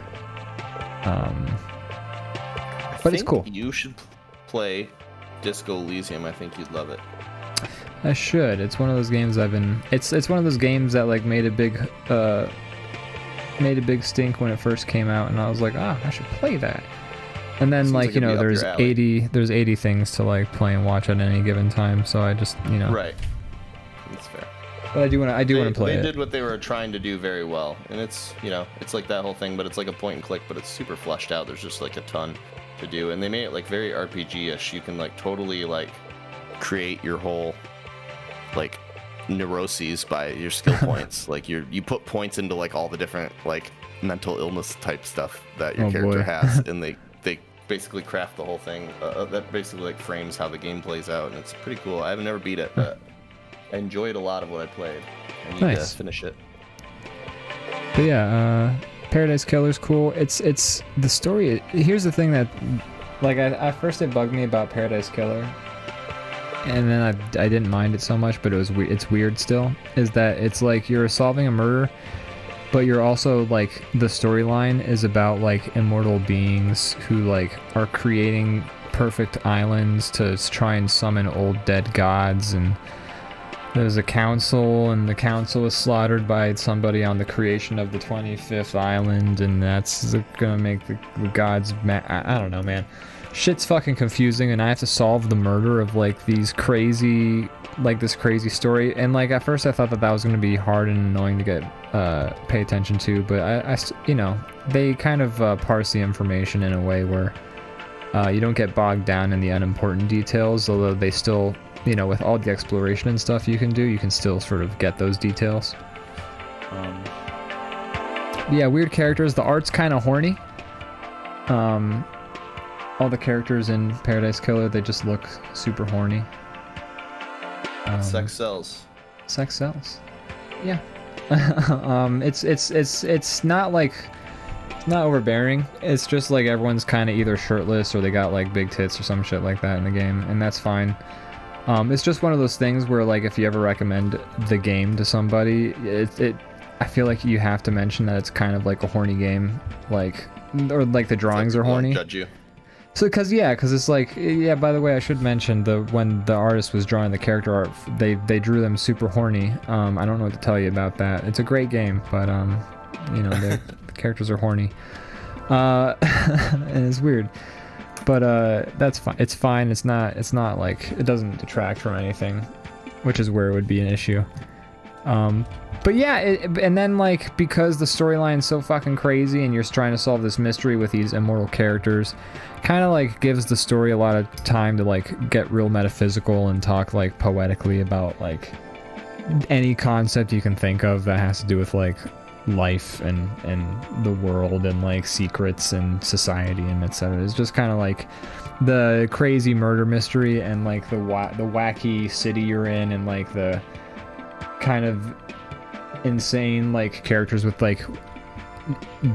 But it's cool. You should play Disco Elysium. I think you'd love it. I should. It's one of those games I've been. It's one of those games that like made a big stink when it first came out, and I was like, I should play that. And then Seems like like it'd be up there's your alley. 80 things to like play and watch at any given time, so I just Right. That's fair. But I do want to play it. They did what they were trying to do very well, and it's it's like that whole thing, but it's like a point and click, but it's super fleshed out. There's just like a ton to do, and they made it like very RPG-ish. You can like totally like create your whole like neuroses by your skill points. Like you put points into like all the different like mental illness type stuff that your character has, and they basically craft the whole thing that basically like frames how the game plays out, and it's pretty cool. I've never beat it, but I enjoyed a lot of what I played. I need to finish it. But yeah, Paradise Killer's cool. It's the story. Here's the thing that, like, at first it bugged me about Paradise Killer, and then I didn't mind it so much, but it's weird still. Is that it's like you're solving a murder, but you're also like the storyline is about like immortal beings who like are creating perfect islands to try and summon old dead gods, and there's a council, and the council is slaughtered by somebody on the creation of the 25th island, and that's gonna make the gods mad. I don't know, man. shit's fucking confusing, and I have to solve the murder of like these crazy, like this crazy story. And like at first I thought that was going to be hard and annoying to get pay attention to, but I you know, they kind of parse the information in a way where you don't get bogged down in the unimportant details, although they still, you know, with all the exploration and stuff you can do, you can still sort of get those details. Yeah, weird characters. The art's kind of horny. All the characters in Paradise Killer, they just look super horny. Sex sells. Sex sells. Yeah. It's not like, it's not overbearing. It's just like everyone's kind of either shirtless or they got like big tits or some shit like that in the game, and that's fine. It's just one of those things where like if you ever recommend the game to somebody, I feel like you have to mention that it's kind of like a horny game, like, or like the drawings are horny. Judge you. So, cause it's like, yeah, by the way, I should mention when the artist was drawing the character art, they drew them super horny. I don't know what to tell you about that. It's a great game, but, you know, the characters are horny. And it's weird. But, that's fine. It's fine. It's not like, it doesn't detract from anything, which is where it would be an issue. But yeah, and then like, because the storyline's so fucking crazy and you're trying to solve this mystery with these immortal characters, kind of like gives the story a lot of time to like get real metaphysical and talk like poetically about like any concept you can think of that has to do with like life and the world and like secrets and society and etc. It's just kind of like the crazy murder mystery and like the wacky city you're in and like the kind of insane like characters with like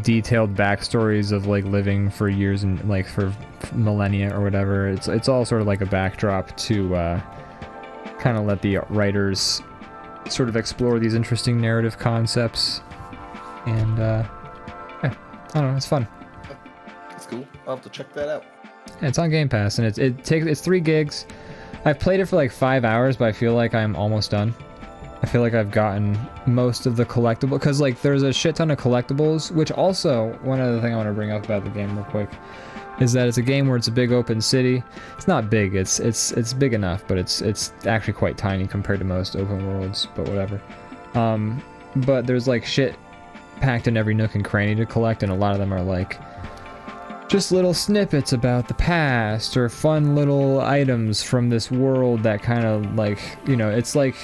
detailed backstories of like living for years and like for millennia or whatever. It's all sort of like a backdrop to kind of let the writers sort of explore these interesting narrative concepts, and yeah, I don't know, it's fun. That's cool. I'll have to check that out. Yeah, it's on Game Pass, and it's 3 gigs. I've played it for like 5 hours, but I feel like I'm almost done. I feel like I've gotten most of the collectible, because like there's a shit ton of collectibles, which also, one other thing I want to bring up about the game real quick is that it's a game where it's a big open city. It's not big, it's big enough, but it's actually quite tiny compared to most open worlds, but whatever. But there's like shit packed in every nook and cranny to collect, and a lot of them are like just little snippets about the past or fun little items from this world that kind of like, you know, it's like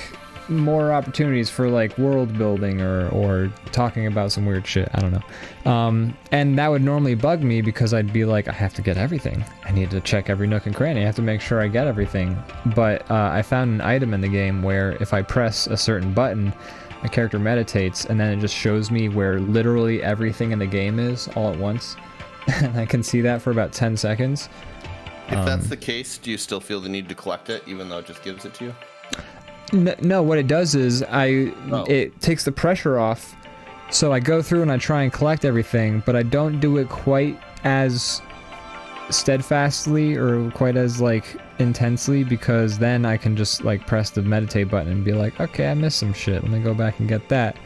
more opportunities for like world building or talking about some weird shit. I don't know. And that would normally bug me because I'd be like, I have to get everything. I need to check every nook and cranny. I have to make sure I get everything. But I found an item in the game where if I press a certain button, my character meditates and then it just shows me where literally everything in the game is all at once. And I can see that for about 10 seconds. If that's the case, do you still feel the need to collect it even though it just gives it to you? No, what it does is it takes the pressure off, so I go through and I try and collect everything, but I don't do it quite as steadfastly or quite as like intensely, because then I can just like press the meditate button and be like, okay, I missed some shit, let me go back and get that.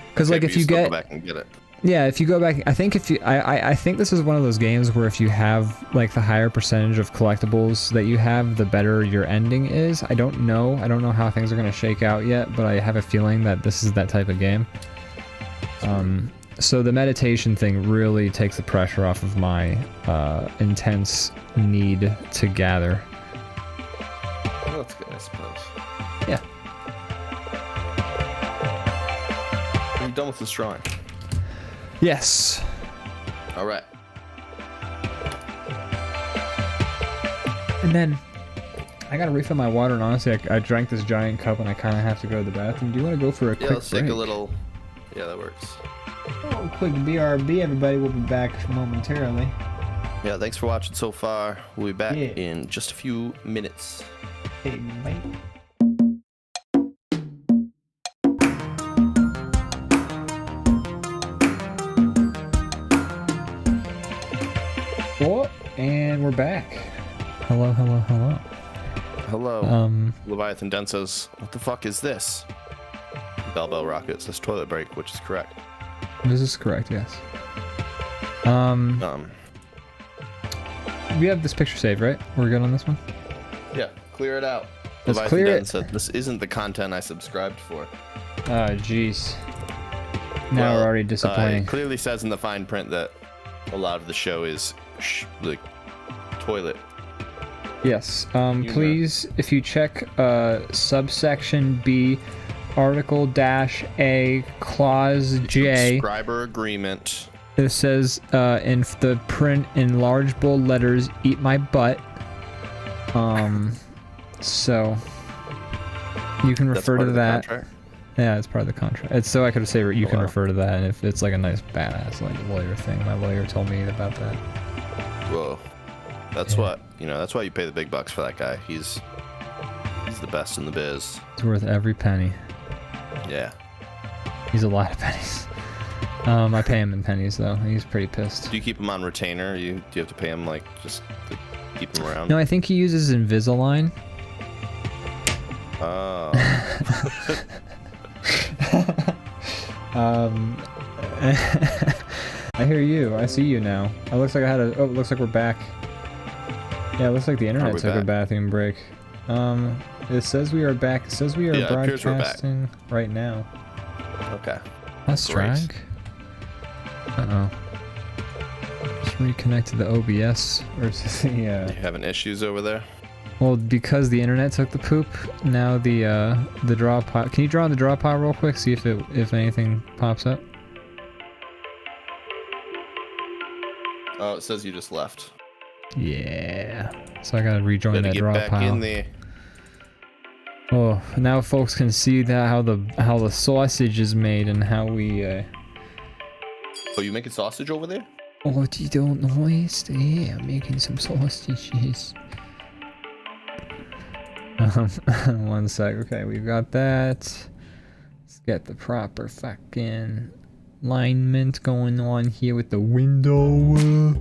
Because like if you go back and get it. Yeah, if you go back, I think I think this is one of those games where if you have like the higher percentage of collectibles that you have, the better your ending is. I don't know how things are going to shake out yet, but I have a feeling that this is that type of game. So the meditation thing really takes the pressure off of my intense need to gather. Well, that's good, I suppose. Yeah. Are you done with this drawing? Yes. All right. And then I gotta refill my water, and honestly, I drank this giant cup, and I kind of have to go to the bathroom. Do you want to go for a quick let's break? take a little. Yeah, that works. Oh, quick BRB, everybody. We'll be back momentarily. Yeah, thanks for watching so far. We'll be back Yeah. in just a few minutes. Hey, mate. Oh, and we're back. Hello. Hello. Leviathan Den says, "What the fuck is this?" Bell Rocket says toilet break, which is correct. This is correct, yes. we have this picture saved, right? We're good on this one? Yeah, clear it out. Let's Leviathan clear Dunn it. said, this isn't the content I subscribed for. Oh, jeez. Now we're already disappointing. It clearly says in the fine print that a lot of the show is like toilet. Yes. Please, if you check subsection B, article -A, clause J. Subscriber agreement. It says in the print in large bold letters, "Eat my butt." So you can refer to that. Yeah, it's part of the contract. It's so I could say you can refer to that, and if it's like a nice badass like lawyer thing. My lawyer told me about that. Whoa, that's what that's why you pay the big bucks for that guy. He's the best in the biz. It's worth every penny. Yeah. He's a lot of pennies. I pay him in pennies though. He's pretty pissed. Do you keep him on retainer? Do you have to pay him like just to keep him around? No, I think he uses Invisalign. Oh. I hear you. I see you now. It looks like it looks like we're back. Yeah, it looks like the internet took a bathroom break. It says we are back. It says we are broadcasting right now. Okay. That's drag. Uh-oh. Just reconnected the OBS. Yeah. You having issues over there? Well, because the internet took the poop, now the draw pile. Can you draw on the draw pile real quick? See if anything pops up. Oh, it says you just left. Yeah. So I gotta rejoin that draw back pile. In the... Oh, now folks can see that how the sausage is made and how we. Oh, you making sausage over there? Oh, you don't know it? Yeah, I'm making some sausages. 1 sec. Okay, we've got that. Let's get the proper fucking alignment going on here with the window.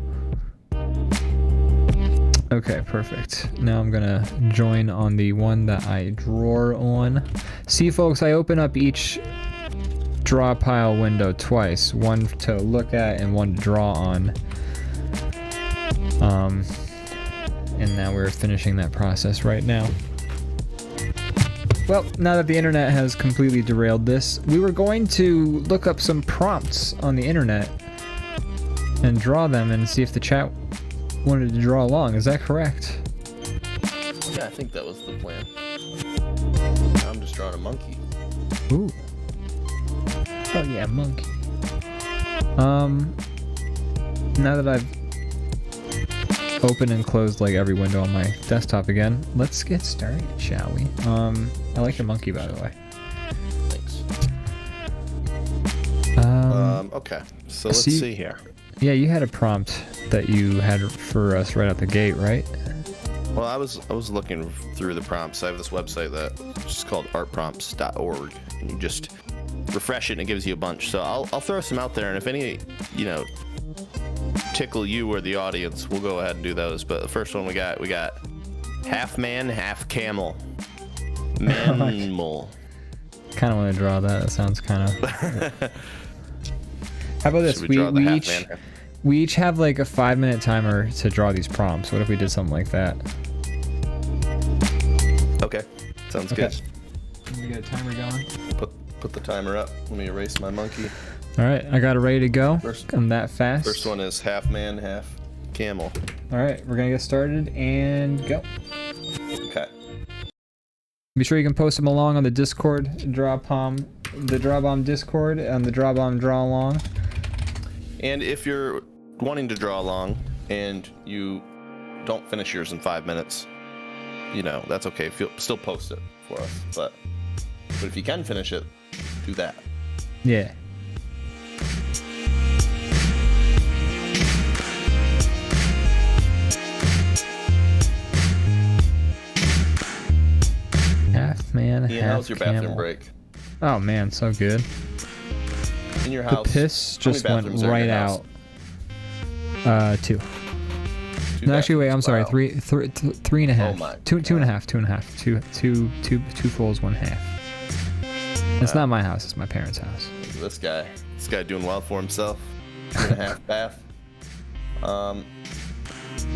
Okay, perfect. Now I'm gonna join on the one that I draw on. See, folks, I open up each draw pile window twice. One to look at and one to draw on. And now we're finishing that process right now. Well, now that the internet has completely derailed this, we were going to look up some prompts on the internet and draw them and see if the chat wanted to draw along. Is that correct? Yeah, I think that was the plan. Now I'm just drawing a monkey. Ooh. Oh yeah, monkey. Now that I've opened and closed like every window on my desktop again, let's get started, shall we? I like your monkey, by the way. Thanks. Okay, so let's see here. Yeah, you had a prompt that you had for us right out the gate, right? Well, I was looking through the prompts. I have this website that's just called artprompts.org, and you just refresh it and it gives you a bunch. So I'll throw some out there, and if any, tickle you or the audience, we'll go ahead and do those. But the first one we got half man, half camel. Mammal. Kind of want to draw that. That sounds kind of. How about this? We each have like a 5-minute timer to draw these prompts. What if we did something like that? Okay, sounds good. We got a timer going. Put the timer up. Let me erase my monkey. All right, I got it ready to go. I'm that fast. First one is half man, half camel. All right, we're gonna get started and go. Okay. Be sure you can post them along on the Discord, the DrawBomb Discord, and the DrawBomb Draw Along. And if you're wanting to draw along and you don't finish yours in 5 minutes, that's okay. Still post it for us. But if you can finish it, do that. Yeah. Half man, half how's your bathroom camel. break? Oh man, so good. In your house, the piss just went right out. 2. No, actually, wait. I'm sorry. 3.5. Oh my. 2.5. 2 fulls, 1 half. It's not my house. It's my parents' house. This guy doing well for himself. 2.5 bath.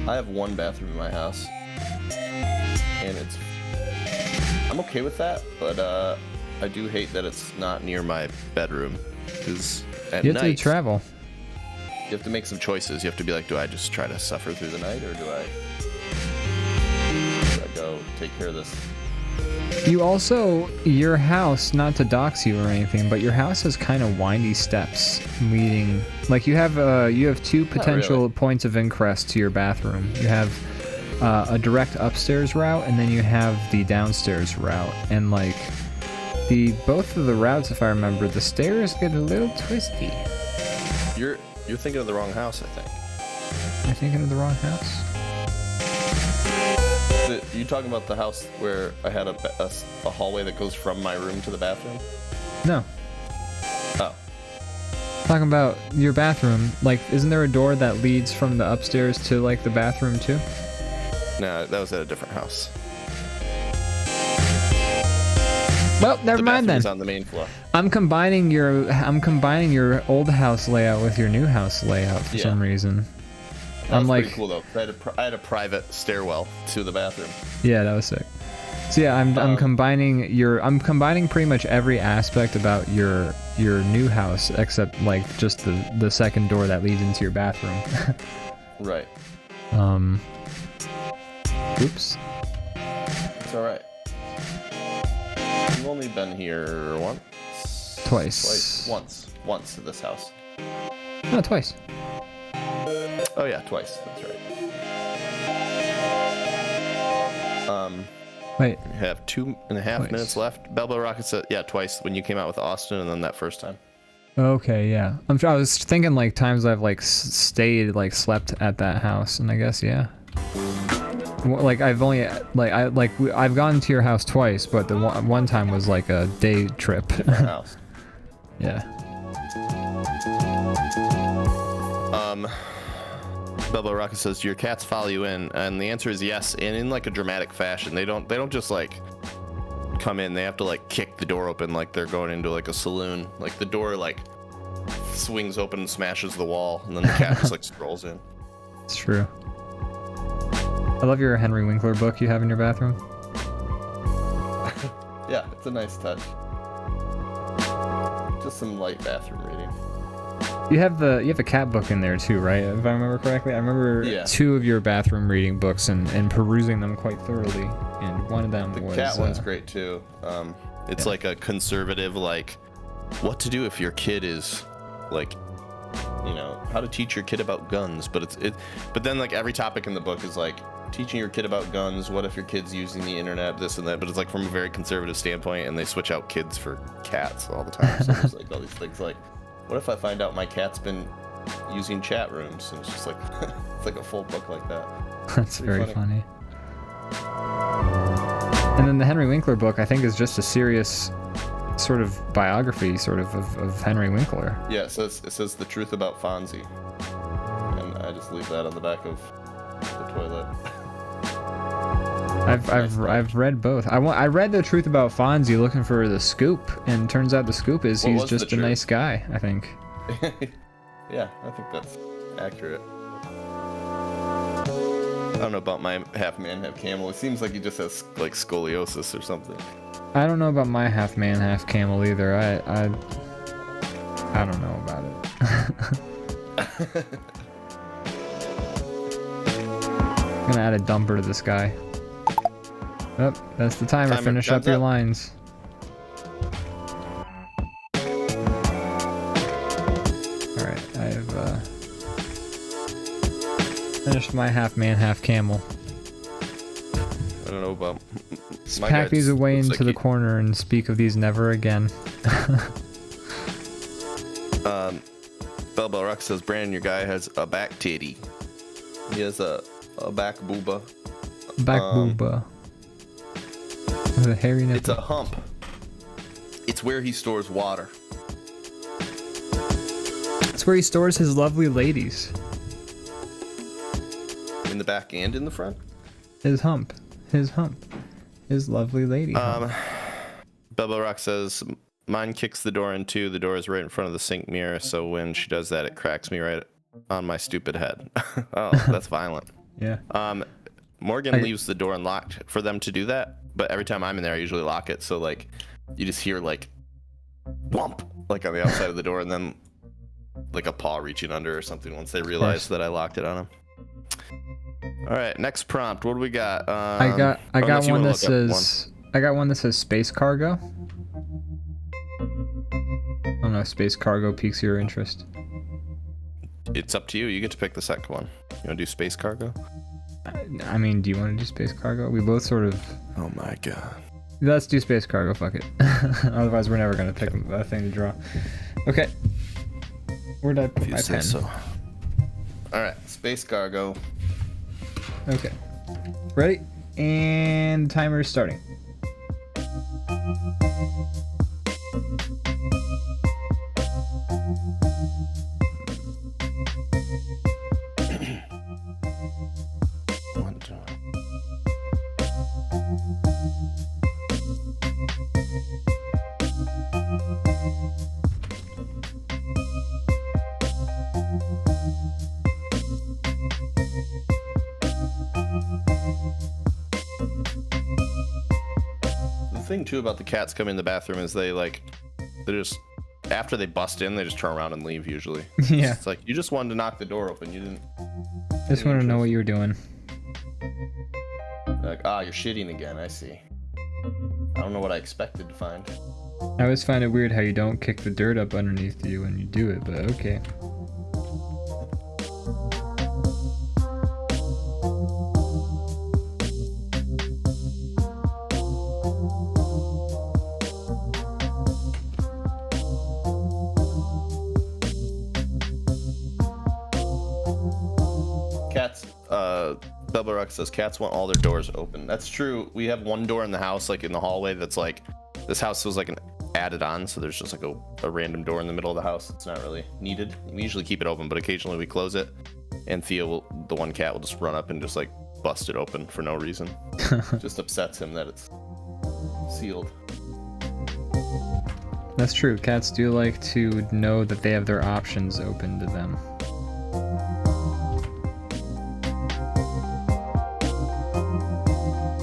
I have one bathroom in my house, and I'm okay with that, but I do hate that it's not near my bedroom, because at You have to night travel. you have to make some choices. You have to be like, do I just try to suffer through the night, or do I go take care of this? You also, your house, not to dox you or anything, but your house has kind of windy steps leading. Like you have two potential really. points of ingress to your bathroom. You have a direct upstairs route, and then you have the downstairs route. And like both of the routes, if I remember, the stairs get a little twisty. You're thinking of the wrong house, I think. Am I thinking of the wrong house? You talking about the house where I had a hallway that goes from my room to the bathroom? No. Oh. Talking about your bathroom. Like, isn't there a door that leads from the upstairs to like the bathroom too? No, that was at a different house. Well, never mind then. The bathroom is on the main floor. I'm combining your old house layout with your new house layout for some reason. That was I'm like, pretty cool though. I had a private stairwell to the bathroom. yeah, that was sick. So yeah, I'm combining pretty much every aspect about your new house except like just the second door that leads into your bathroom. Right. Oops. It's all right. I've only been here once. Twice. Once to this house. No, twice. Oh yeah, twice. That's right. Wait. We have 2.5 minutes left. Belbo Rocket said, yeah, twice when you came out with Austin, and then that first time. Okay, yeah. I was thinking like times I've like slept at that house, and I guess yeah. Like I've only I've gone to your house twice, but the one time was like a day trip. House. Yeah. Belbo Rocket says, "Do your cats follow you in?" And the answer is yes, and in like a dramatic fashion. They don't just like come in. They have to like kick the door open like they're going into like a saloon. Like the door like swings open and smashes the wall, and then the cat just like strolls in. It's true. I love your Henry Winkler book you have in your bathroom. Yeah, it's a nice touch. Just some light bathroom reading. You have a cat book in there too, right? If I remember correctly, I remember 2 of your bathroom reading books and perusing them quite thoroughly. And one of them was the cat one's great too. It's like a conservative like what to do if your kid is like, you know, how to teach your kid about guns. But but then like every topic in the book is like teaching your kid about guns. What if your kid's using the internet? This and that. But it's like from a very conservative standpoint, and they switch out kids for cats all the time. So there's like all these things like, what if I find out my cat's been using chat rooms? And it's just like, it's like a full book like that. That's very funny. And then the Henry Winkler book, I think, is just a serious sort of biography, sort of Henry Winkler. Yeah, it says the truth about Fonzie. And I just leave that on the back of the toilet. I've read both. I read the truth about Fonzie looking for the scoop, and turns out the scoop is he's just a nice guy, I think. Yeah, I think that's accurate. I don't know about my half man, half camel. It seems like he just has like scoliosis or something. I don't know about my half man, half camel either. I don't know about it. I'm gonna add a dumper to this guy. Oh, that's the timer. Finish up your lines. Alright, I've finished my half man, half camel. I don't know about... Let's pack these away into the corner and speak of these never again. Bell Rock says, Brandon, your guy has a back titty. He has a back booba. Back booba. With a hairy nipple. It's a hump. It's where he stores water. It's where he stores his lovely ladies. In the back and in the front? His hump. His hump. His lovely lady. Bubba Rock says, mine kicks the door in two. The door is right in front of the sink mirror, so when she does that, it cracks me right on my stupid head. Oh, that's violent. Yeah. Morgan leaves the door unlocked for them to do that, but every time I'm in there, I usually lock it. So like, you just hear like, whomp, like on the outside of the door, and then like a paw reaching under or something once they realize that I locked it on them. All right, next prompt. What do we got? I got one that says space cargo. I don't know if space cargo piques your interest. It's up to you. You get to pick the second one. You want to do space cargo? I mean, do you want to do space cargo? We both sort of. Oh my god. Let's do space cargo. Fuck it. Otherwise, we're never gonna pick a thing to draw. Okay. Where'd I put my pen? So. All right, space cargo. Okay. Ready? And timer is starting. The thing too about the cats coming in the bathroom is they're just after they bust in, they just turn around and leave usually. Yeah. It's like you just wanted to knock the door open, you didn't. Just want to know what you were doing. Like, you're shitting again. I see. I don't know what I expected to find. I always find it weird how you don't kick the dirt up underneath you when you do it, but okay. Cats, Double Rock says cats want all their doors open. That's true. We have one door in the house, like in the hallway, that's like, this house was like an added on, so there's just like a random door in the middle of the house. It's not really needed. We usually keep it open, but occasionally we close it. And the one cat will just run up and just like bust it open for no reason. Just upsets him that it's sealed. That's true. Cats do like to know that they have their options open to them.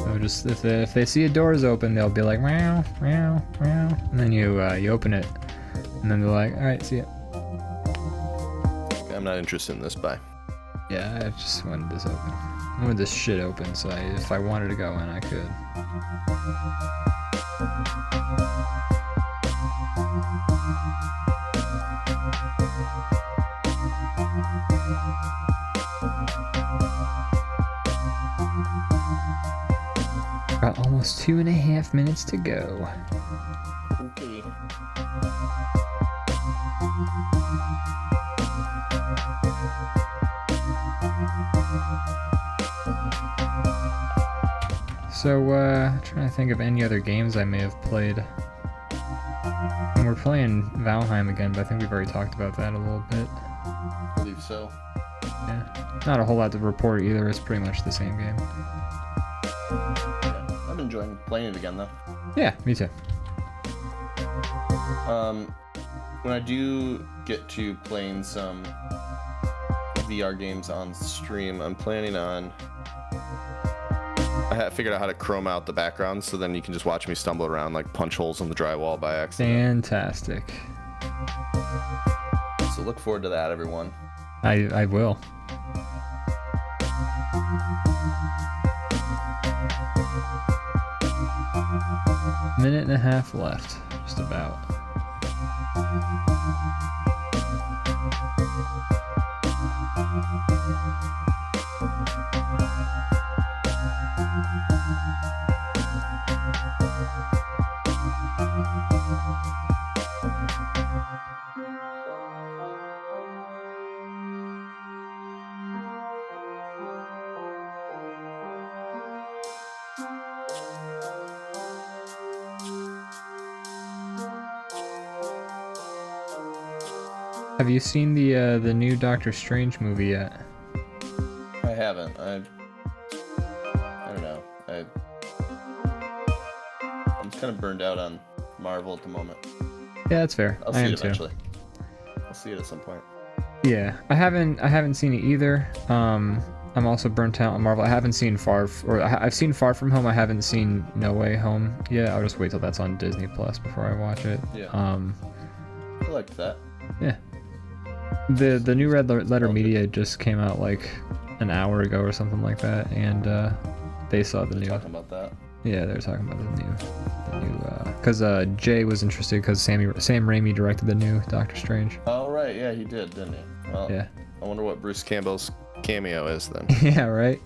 So just if they see a door's open, they'll be like meow, meow, meow, and then you open it, and then they're like, all right, see ya. I'm not interested in this. Bye. Yeah, I just wanted this open. I wanted this shit open, so if I wanted to go in, I could. Got almost 2.5 minutes to go. Okay. So, trying to think of any other games I may have played. And we're playing Valheim again, but I think we've already talked about that a little bit. I believe so. Yeah. Not a whole lot to report either, it's pretty much the same game. Yeah, I'm enjoying playing it again though. Yeah, me too. When I do get to playing some VR games on stream, I'm planning on... I figured out how to chrome out the background, so then you can just watch me stumble around like punch holes in the drywall by accident. Fantastic. So look forward to that, everyone. I will. Minute and a half left, just about. Have you seen the new Doctor Strange movie yet? I haven't. I don't know. I'm just kind of burned out on Marvel at the moment. Yeah, that's fair. I'll see it eventually. I'll see it at some point. Yeah, I haven't seen it either. I'm also burnt out on Marvel. I haven't seen I've seen Far From Home. I haven't seen No Way Home yet. I'll just wait till that's on Disney Plus before I watch it. Yeah. I like that. Yeah. The new Red Letter Media just came out like an hour ago or something like that, and they saw the new. Talking about that. Yeah, they were talking about the new, because Jay was interested because Sam Raimi directed the new Doctor Strange. Oh right, yeah, he did, didn't he? Well, Yeah. I wonder what Bruce Campbell's cameo is then. Yeah, right.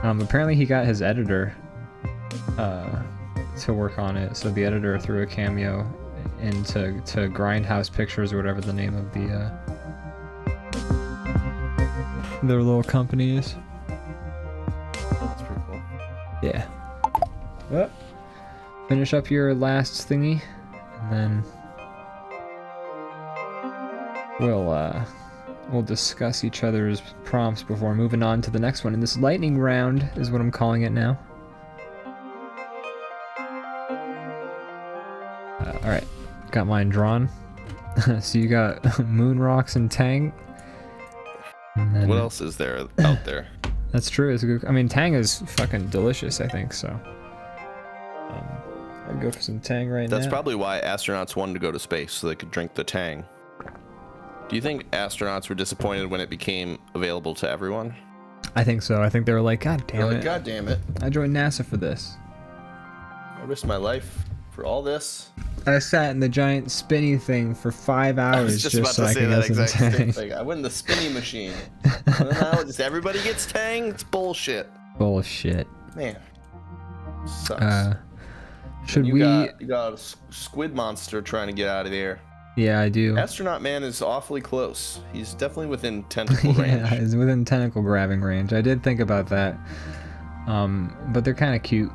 Apparently he got his editor to work on it, so the editor threw a cameo into Grindhouse Pictures or whatever the name of their little company is. That's pretty cool. Yeah. Well, finish up your last thingy, and then we'll discuss each other's prompts before moving on to the next one. And this lightning round is what I'm calling it now. All right, got mine drawn. So you got Moon Rocks and Tang. And then, What else is there out there? that's true. It's a good. I mean, Tang is fucking delicious. I think so. I'd go for some Tang right now. That's probably why astronauts wanted to go to space, so they could drink the Tang. Do you think astronauts were disappointed when it became available to everyone? I think so. I think they were like, God damn They're it! like, God damn it. I joined NASA for this. I risked my life for all this. I sat in the giant spinny thing for 5 I hours was just just about so to I say could that get some exact same Tang. thing. I win the spinny machine. And now just everybody gets Tang? It's bullshit. Bullshit. Man. Sucks. Should you we? got a squid monster trying to get out of there. Yeah, I do. Astronaut Man is awfully close. He's definitely within tentacle range. Yeah, it's within tentacle grabbing range. I did think about that. But they're kind of cute,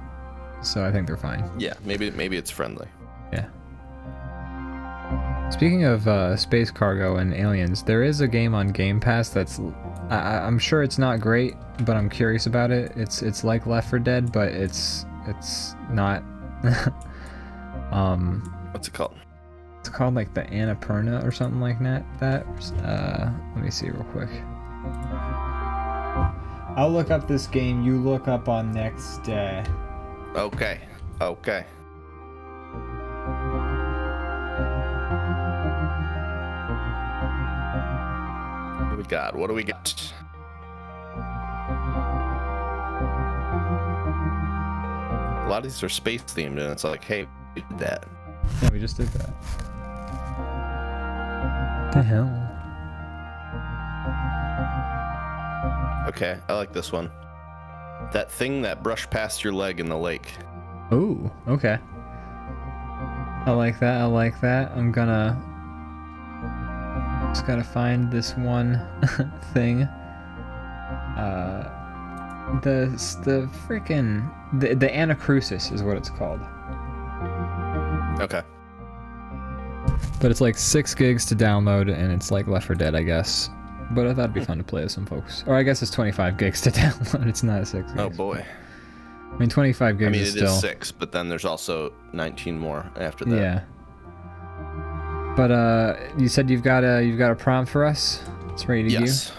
so I think they're fine. Yeah, maybe it's friendly. Yeah. Speaking of space cargo and aliens, there is a game on Game Pass that's I'm sure it's not great, but I'm curious about it. It's like Left 4 Dead, but it's not. What's it called? It's called like the Annapurna or something like that. Let me see real quick. I'll look up this game. You look up on next. Okay. What do we got? A lot of these are space themed, and it's like, hey, we did that. Yeah, we just did that. The hell? Okay, I like this one. That thing that brushed past your leg in the lake. Ooh, okay. I like that. I'm gonna just gotta find this one thing. The freaking the Anacrusis is what it's called. Okay. But it's like 6 gigs to download, and it's like Left 4 Dead, I guess. But I thought it'd be fun to play with some folks. Or I guess it's 25 gigs to download. It's not 6 gigs. Oh boy. I mean, 25 gigs is still... is 6, but then there's also 19 more after that. Yeah. But you said you've got a prompt for us? It's ready to go? Yes.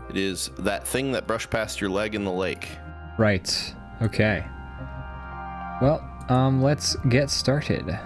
It is that thing that brushed past your leg in the lake. Right. Okay. Well, let's get started.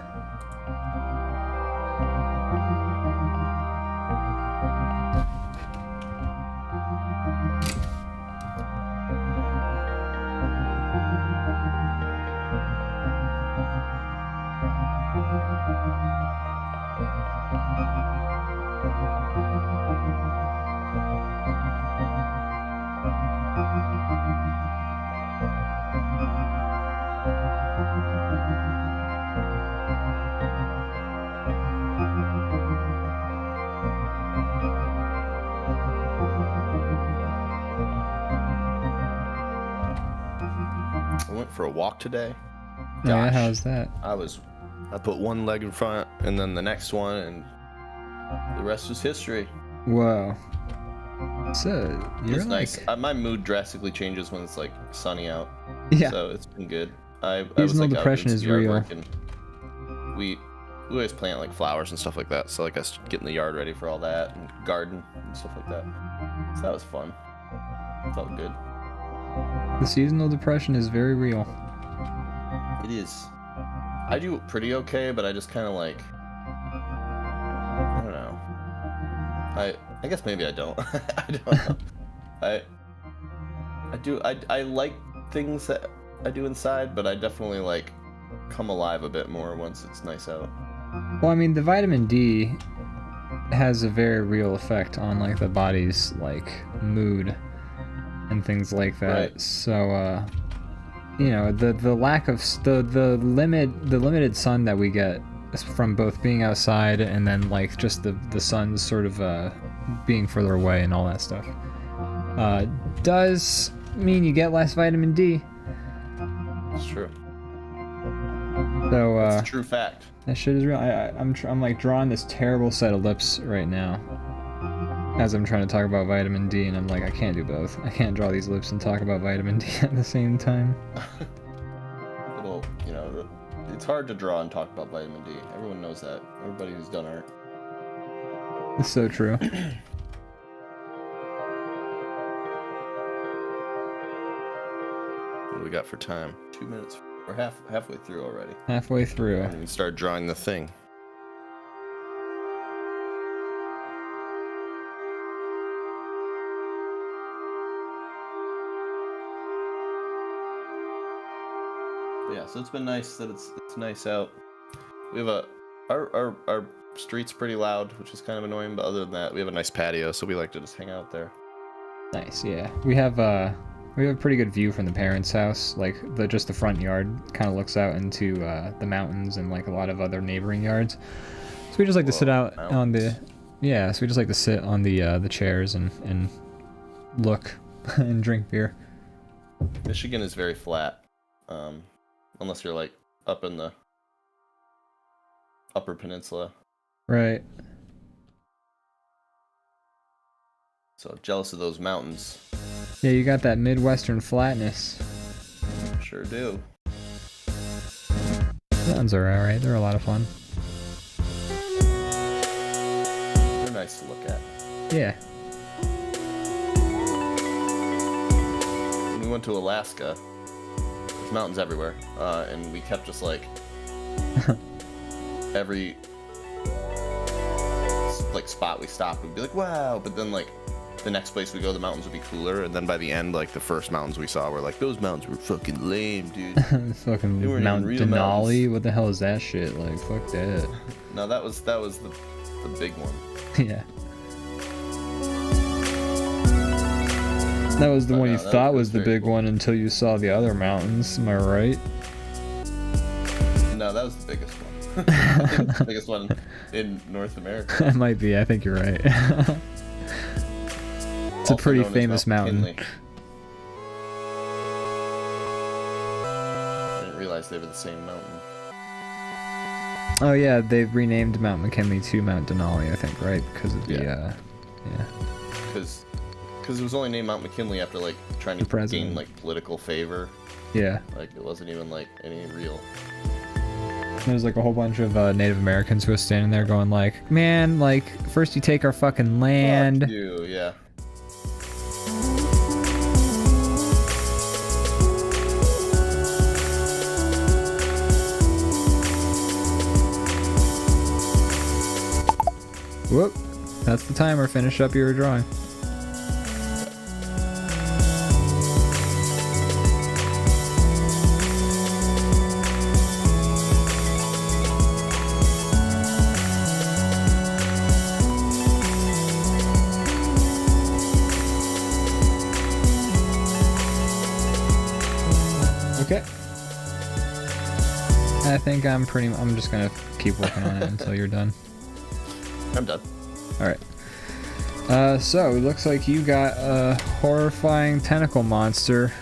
I went for a walk today. Yeah, Gosh, how's that? I put one leg in front and then the next one, and the rest was history. Whoa. So, you're It's like... nice. My mood drastically changes when it's like sunny out. Yeah. So it's been good. I was Seasonal like depression out is in the yard real. working. we always plant like flowers and stuff like that. So like us getting the yard ready for all that and garden and stuff like that. So that was fun. Felt good. The seasonal depression is very real. It is. I do pretty okay, but I just kind of like, I don't know. I guess maybe I don't. I don't know. I like things that I do inside, but I definitely like come alive a bit more once it's nice out. Well, I mean, the vitamin D has a very real effect on like the body's like mood and things like that. Right. So, you know, the lack of the limited sun that we get from both being outside and then like just the sun's sort of being further away and all that stuff does mean you get less vitamin D. It's true. So It's a true fact. that shit is real. I'm like drawing this terrible set of lips right now as I'm trying to talk about vitamin D, and I'm like, I can't do both. I can't draw these lips and talk about vitamin D at the same time. Little, you know, it's hard to draw and talk about vitamin D. Everyone knows that. Everybody who's done art. It's so true. What do we got for time? 2 minutes. We're halfway through already. Halfway through. And we can start drawing the thing. But yeah, so it's been nice that it's nice out. We have our street's pretty loud, which is kind of annoying, but other than that, we have a nice patio, so we like to just hang out there. Nice, yeah. We have a pretty good view from the parents' house. Like just the front yard kind of looks out into the mountains and like a lot of other neighboring yards. So we just like to sit out on the so we just like to sit on the chairs and look and drink beer. Michigan is very flat, unless you're like up in the Upper Peninsula. Right. So jealous of those mountains. Yeah, you got that Midwestern flatness. Sure do. Mountains are alright. They're a lot of fun. They're nice to look at. Yeah. When we went to Alaska, there's mountains everywhere, and we kept just like every like spot we stopped, we'd be like, wow, but then like the next place we go, the mountains would be cooler, and then by the end, like the first mountains we saw were like, those mountains were fucking lame, dude. Fucking They weren't Mount even real Denali. mountains. What the hell is that shit? Like, fuck that. No, that was the big one. Yeah. That was the one you thought was the big one until you saw the other mountains. Am I right? No, that was the biggest one. I think it's the biggest one in North America. That might be. I think you're right. It's a pretty famous mountain. McKinley. I didn't realize they were the same mountain. Oh yeah, they've renamed Mount McKinley to Mount Denali, I think, right? Because of the yeah. Because it was only named Mount McKinley after like trying to gain like political favor. Yeah. Like it wasn't even like any real. There's like a whole bunch of Native Americans who are standing there going like, man, like first you take our fucking land. Fuck you, yeah. Whoop. That's the timer. Finish up your drawing. Okay. I think I'm just gonna keep working on it until you're done. I'm done. Alright. So it looks like you got a horrifying tentacle monster.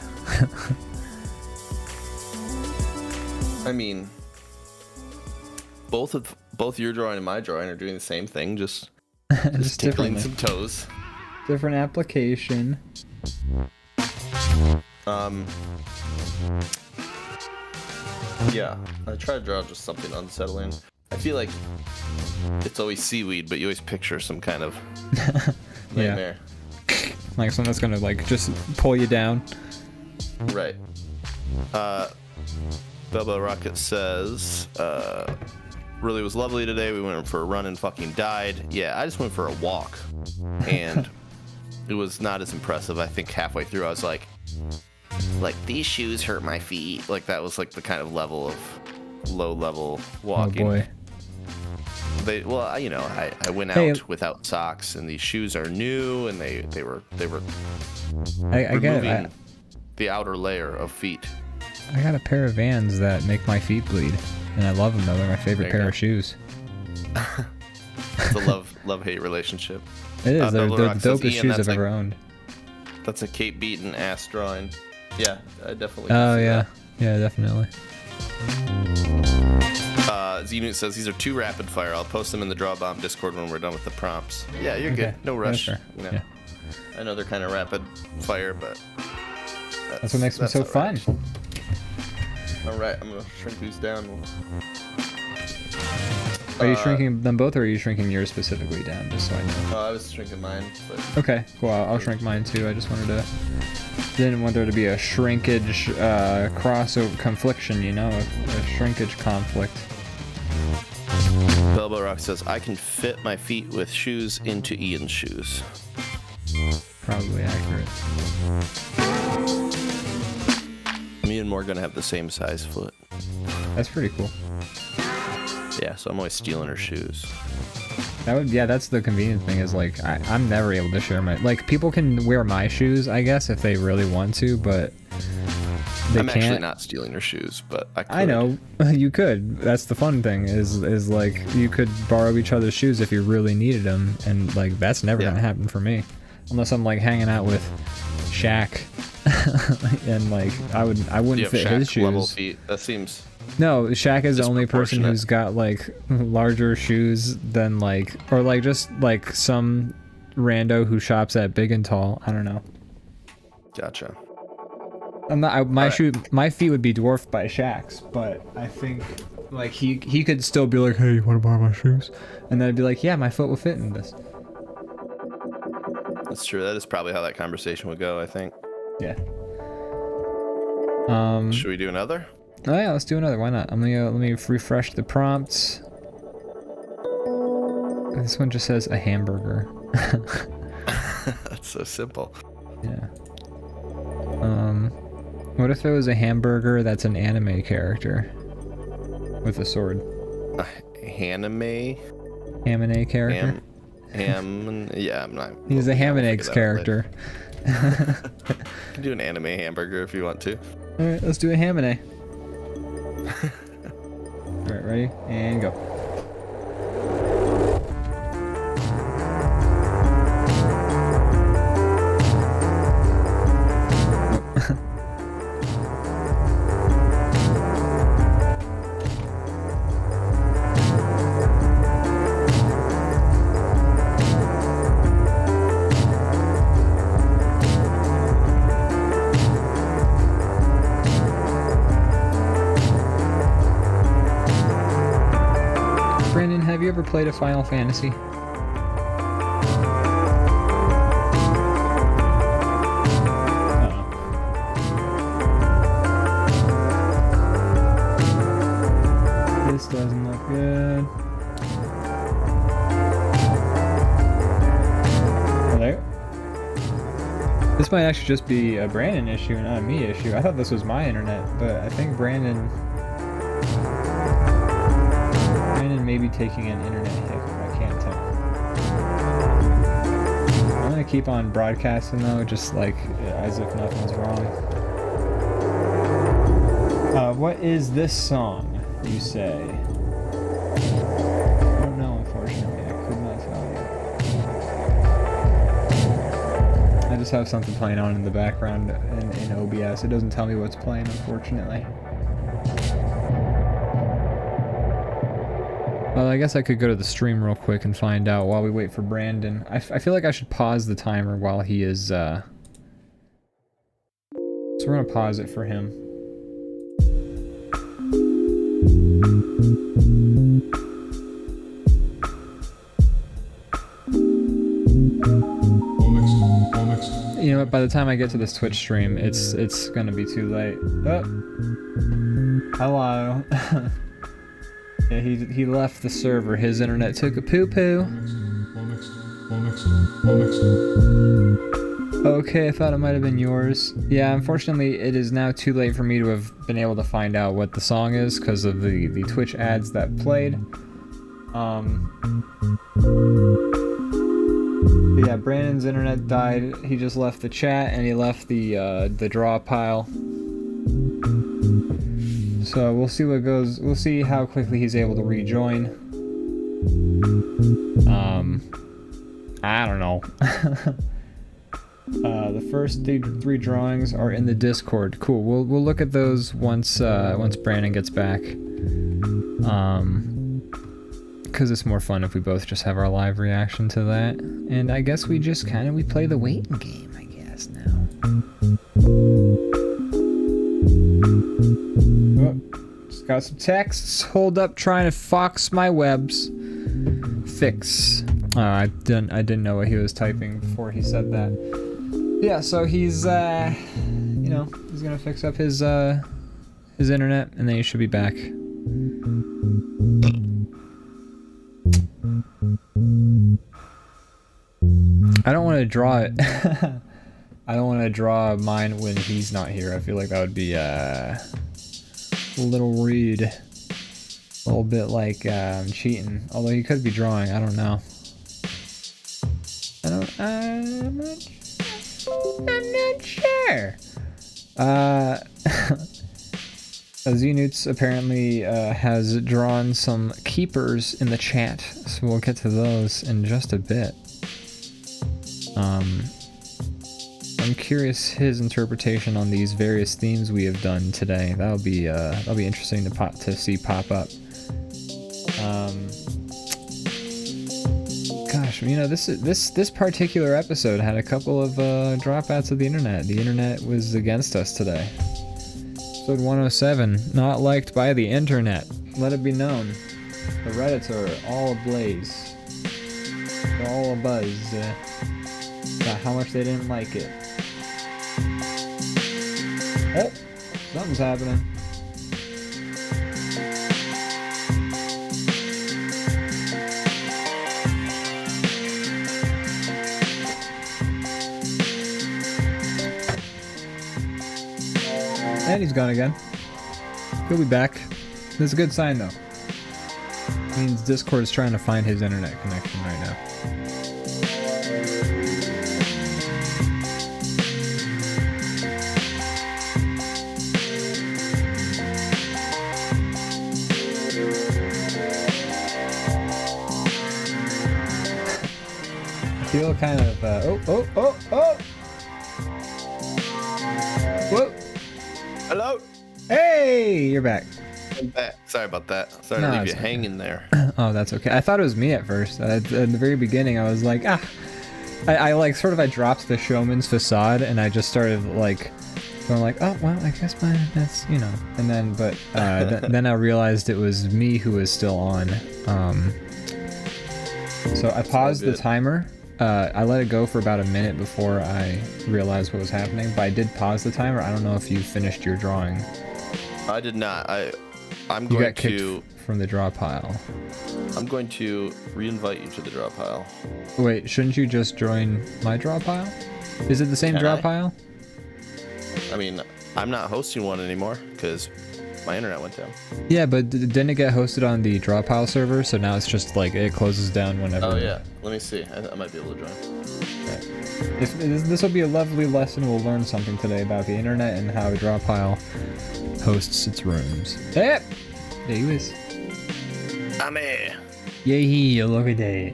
I mean, both your drawing and my drawing are doing the same thing, just tickling some toes. Different application. Yeah, I try to draw just something unsettling. I feel like it's always seaweed, but you always picture some kind of Yeah. nightmare. Like something that's gonna like just pull you down. Right. Bubba Rocket says, really was lovely today. We went for a run and fucking died. Yeah, I just went for a walk. And it was not as impressive. I think halfway through I was like, these shoes hurt my feet. Like that was like the kind of level of low level walking. Oh boy. I went out without socks, and these shoes are new, and they were I get removing it. the outer layer of feet. I got a pair of Vans that make my feet bleed, and I love them though. They're my favorite pair of shoes. It's a love-hate relationship. It is. They're the Bubba Rock says, dopest "Ian, shoes that's I've ever owned. That's a Kate Beaton ass drawing. Yeah, I definitely. Oh see yeah, that. yeah, definitely. Zenut says these are too rapid fire. I'll post them in the DrawBomb Discord when we're done with the prompts. Yeah, you're good. No rush. Sure. You know. Yeah. I know they're kind of rapid fire, but That's what makes them so all right. fun. All right, I'm gonna shrink these down. Are you shrinking them both, or are you shrinking yours specifically down? Just so I know. I was shrinking mine, but Okay, cool. I'll shrink mine too. I just didn't want there to be a shrinkage crossover confliction, you know, a shrinkage conflict. Bilbo Rock says I can fit my feet with shoes into Ian's shoes. Probably accurate. Me and Morgan have the same size foot. That's pretty cool. Yeah, so I'm always stealing her shoes. That's the convenient thing is like I'm never able to share my, like people can wear my shoes I guess if they really want to, but I'm actually not stealing her shoes, but I could. I know you could. That's the fun thing is like you could borrow each other's shoes if you really needed them, and like that's never gonna happen for me unless I'm like hanging out with Shaq and like I wouldn't fit Shaq his shoes. level feet. That seems. No, Shaq is the only person disproportionate. who's got like larger shoes than like, or like just like some rando who shops at Big and Tall. I don't know. Gotcha. I'm not. My feet would be dwarfed by Shaq's, but I think like he could still be like, hey, you want to borrow my shoes? And then I'd be like, yeah, my foot will fit in this. That's true. That is probably how that conversation would go, I think. Yeah. Should we do another? Oh yeah, let's do another. Why not? Let me refresh the prompts. This one just says a hamburger. That's so simple. Yeah. What if it was a hamburger that's an anime character with a sword? Haname? Hamane character? Yeah, I'm not. He's a ham and I'll eggs figure that out character. later. You can do an anime hamburger if you want to. Alright, let's do a hamane. Alright, ready? And go. Brandon, have you ever played a Final Fantasy? This doesn't look good. Hello? This might actually just be a Brandon issue, not a me issue. I thought this was my internet, but I think Brandon may be taking an internet hit. I can't tell. I'm gonna keep on broadcasting though, just like as if nothing's wrong. What is this song, you say? I don't know, unfortunately. I could not tell you. I just have something playing on in the background in OBS. It doesn't tell me what's playing, unfortunately. Well, I guess I could go to the stream real quick and find out while we wait for Brandon. I feel like I should pause the timer while he is, So we're gonna pause it for him. by the time I get to this Twitch stream, it's gonna be too late. Oh. Hello. Yeah, he left the server. His internet took a poo-poo. Okay, I thought it might have been yours. Yeah, unfortunately, it is now too late for me to have been able to find out what the song is because of the Twitch ads that played. Yeah, Brandon's internet died. He just left the chat and he left the draw pile. So we'll see what goes. We'll see how quickly he's able to rejoin. I don't know. The first three drawings are in the Discord. Cool. We'll look at those once Brandon gets back. Because it's more fun if we both just have our live reaction to that. And I guess we just we play the waiting game, I guess, now. Oh, just got some texts. Hold up, trying to fox my webs. Fix. I didn't know what he was typing before he said that. Yeah, so he's you know, he's gonna fix up his internet and then he should be back. I don't want to draw it. I don't want to draw mine when he's not here. I feel like that would be a little rude. A little bit like cheating. Although he could be drawing. I don't know. I'm not sure. Zenoots apparently has drawn some keepers in the chat, so we'll get to those in just a bit. I'm curious his interpretation on these various themes we have done today. That'll be interesting to see pop up. Gosh, you know, this particular episode had a couple of dropouts of the internet. The internet was against us today. Episode 107, not liked by the internet. Let it be known. The Reddits are all ablaze. They're all abuzz about how much they didn't like it. Oh, something's happening. And he's gone again. He'll be back. That's a good sign, though. It means Discord is trying to find his internet connection right now. I feel kind of, oh! Whoa! Hello? Hey! You're back. I'm back. Sorry about that. Sorry to leave you hanging there. Oh, that's okay. I thought it was me at first. At the very beginning, I was like, I like I dropped the showman's facade and I just started like going like, oh well, I guess that's, you know. And then, but then I realized it was me who was still on. So I paused the timer. I let it go for about a minute before I realized what was happening, but I did pause the timer. I don't know if you finished your drawing. I did not. I'm You going got kicked to from the draw pile. I'm going to re-invite you to the draw pile. Wait, shouldn't you just join my draw pile? Is it the same draw pile? I mean, I'm not hosting one anymore because my internet went down. Yeah, but didn't it get hosted on the draw pile server? So now it's just like it closes down whenever. Oh yeah, let me see. I might be able to join. Okay. This will be a lovely lesson. We'll learn something today about the internet and how a draw pile hosts its rooms. Hey, there he is. I'm here. Yay! Look at that.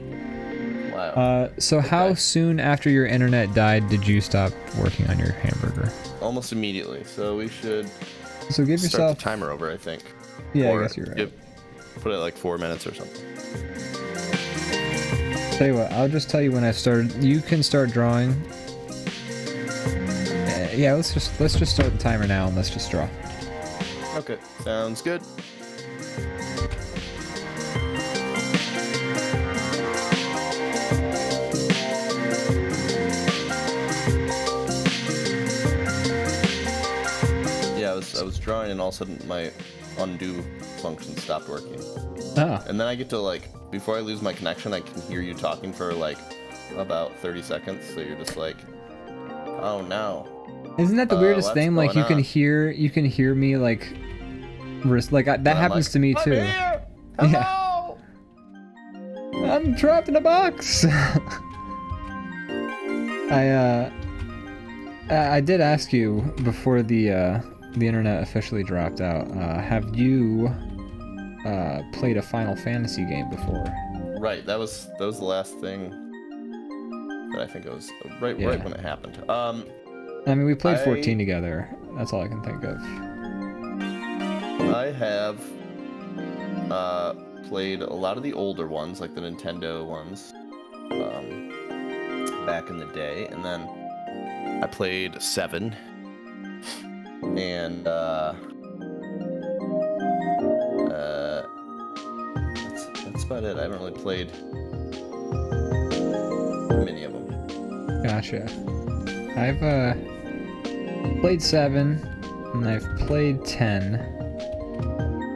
Wow. So how soon after your internet died did you stop working on your hamburger? Almost immediately. So we should. So give start yourself the timer over, I think. Yeah, or I guess you're right. Put it like 4 minutes or something. Tell you what, I'll just tell you when I started. You can start drawing. Yeah, let's just start the timer now and let's just draw. Okay, sounds good. drawing, and all of a sudden my undo function stopped working. Oh. And then I get to, like, before I lose my connection, I can hear you talking for, like, about 30 seconds. So you're just like, oh no. Isn't that the weirdest what's thing? Like, you can going hear me, like, that happens to me too. I'm here! Hello! Yeah. I'm trapped in a box. I did ask you before the internet officially dropped out. Have you played a Final Fantasy game before? Right, that was the last thing that I think it was right when it happened. I mean, we played 14 together. That's all I can think of. I have played a lot of the older ones, like the Nintendo ones, back in the day, and then I played 7, and that's about it. I haven't really played many of them. Gotcha. I've played 7, and I've played 10.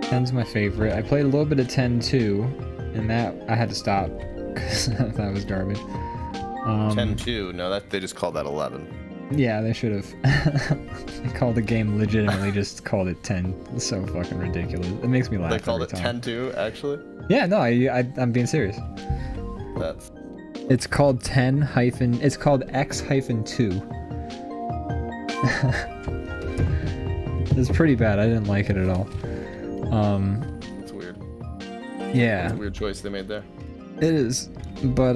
10's my favorite. I played a little bit of 10 too, and that I had to stop because that was garbage. 10-2, no, that they just called that 11. Yeah, they should have called the game legitimately just called it 10. It's so fucking ridiculous. It makes me laugh. They called every it time. 10-2, actually? Yeah, no, I'm being serious. That's... It's called 10 hyphen. It's called X-2. It's pretty bad. I didn't like it at all. That's weird. Yeah. It's a weird choice they made there. It is, but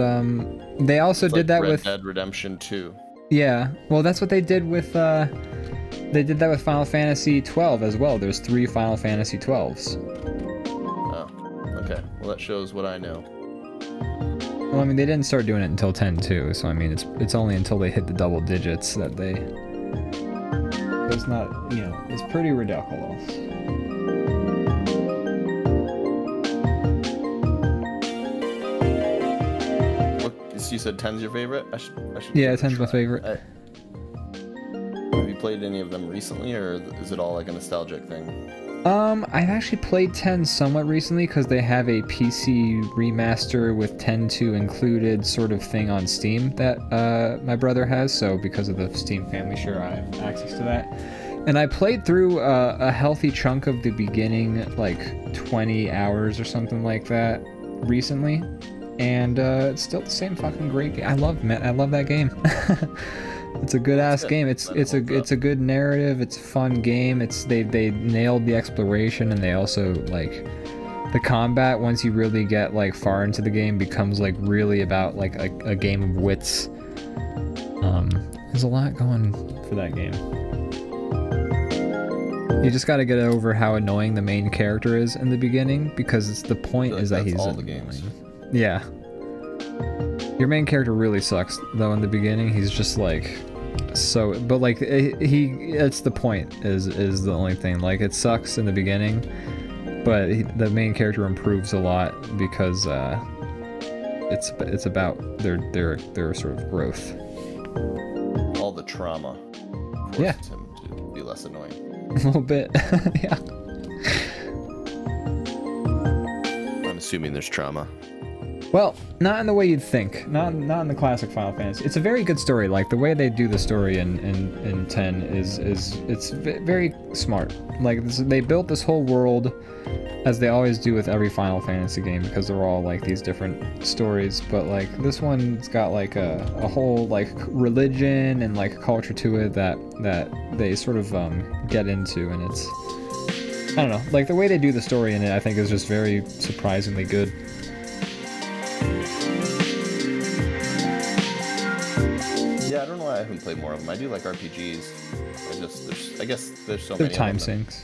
they also It's did like that Red with Dead Redemption 2. Yeah. Well, that's what they did with they did that with Final Fantasy 12 as well. There's 3 Final Fantasy 12s. Oh, okay. Well, that shows what I know. Well, I mean, they didn't start doing it until 10 too, so I mean, it's only until they hit the double digits that they. It's not, you know, it's pretty ridiculous. You said 10's your favorite? I should Yeah, 10's my favorite. Have you played any of them recently, or is it all like a nostalgic thing? I've actually played 10 somewhat recently because they have a PC remaster with 10.2 included sort of thing on Steam that my brother has, so because of the Steam family share, I have access to that. And I played through a healthy chunk of the beginning, like 20 hours or something like that, recently. And it's still the same fucking great game. I love that game. It's a good ass game. It's a good narrative. It's a fun game. They nailed the exploration, and they also like the combat. Once you really get like far into the game, becomes like really about like a game of wits. There's a lot going for that game. You just got to get over how annoying the main character is in the beginning, because it's the point is that he's all annoying. the games. Yeah. Your main character really sucks though in the beginning. He's just like so, but like it's the point is the only thing. Like it sucks in the beginning, but the main character improves a lot because it's about their sort of growth. All the trauma forces him to be less annoying. A little bit. Yeah. I'm assuming there's trauma. Well, not in the way you'd think. Not in the classic Final Fantasy. It's a very good story. Like the way they do the story in 10 is it's very smart. Like they built this whole world, as they always do with every Final Fantasy game, because they're all like these different stories. But like this one's got like a whole like religion and like culture to it that they sort of get into, and it's, I don't know, like the way they do the story in it, I think is just very surprisingly good. Yeah, I don't know why I haven't played more of them. I do like RPGs. I guess there's so They're many. time of them sinks.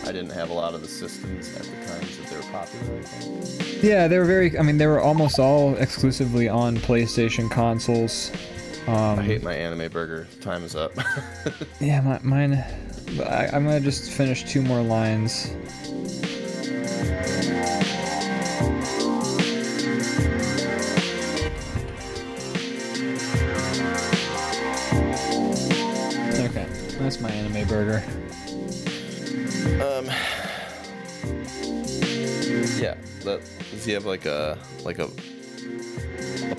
I didn't have a lot of the systems at the times that they were popular, I think. Yeah, they were very. I mean, they were almost all exclusively on PlayStation consoles. I hate my anime burger. Time is up. Yeah, mine. I'm gonna just finish 2 more lines. Okay, that's my anime burger. Yeah. Does he have like a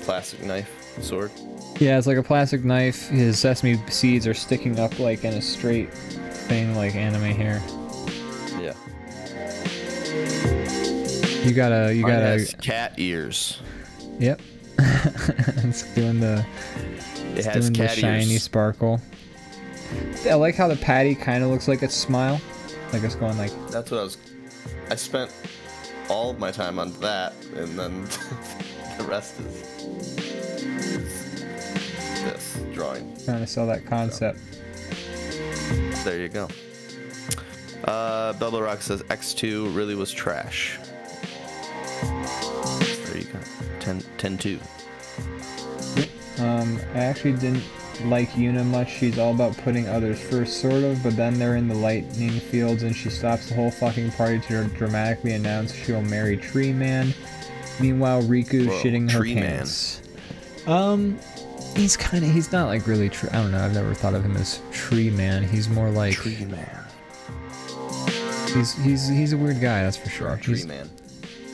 plastic knife sword? Yeah, it's like a plastic knife. His sesame seeds are sticking up like in a straight thing, like anime hair. Yeah. You gotta. Has cat ears. Yep. It's doing the. It has doing cat the shiny ears. sparkle. I like how the patty kind of looks like a smile, like it's going like. That's what I spent all of my time on that, and then the rest is this drawing. Trying to sell that concept. So, there you go. Bubble Rock says X2 really was trash. There you go. 10-2. I actually didn't like Yuna much. She's all about putting others first, sort of, but then they're in the lightning fields and she stops the whole fucking party to dramatically announce she'll marry Tree Man. Meanwhile, Riku's shitting her Tree pants. He's not like really I don't know, I've never thought of him as Tree Man. He's more like Tree Man. He's a weird guy, that's for sure. Tree Man.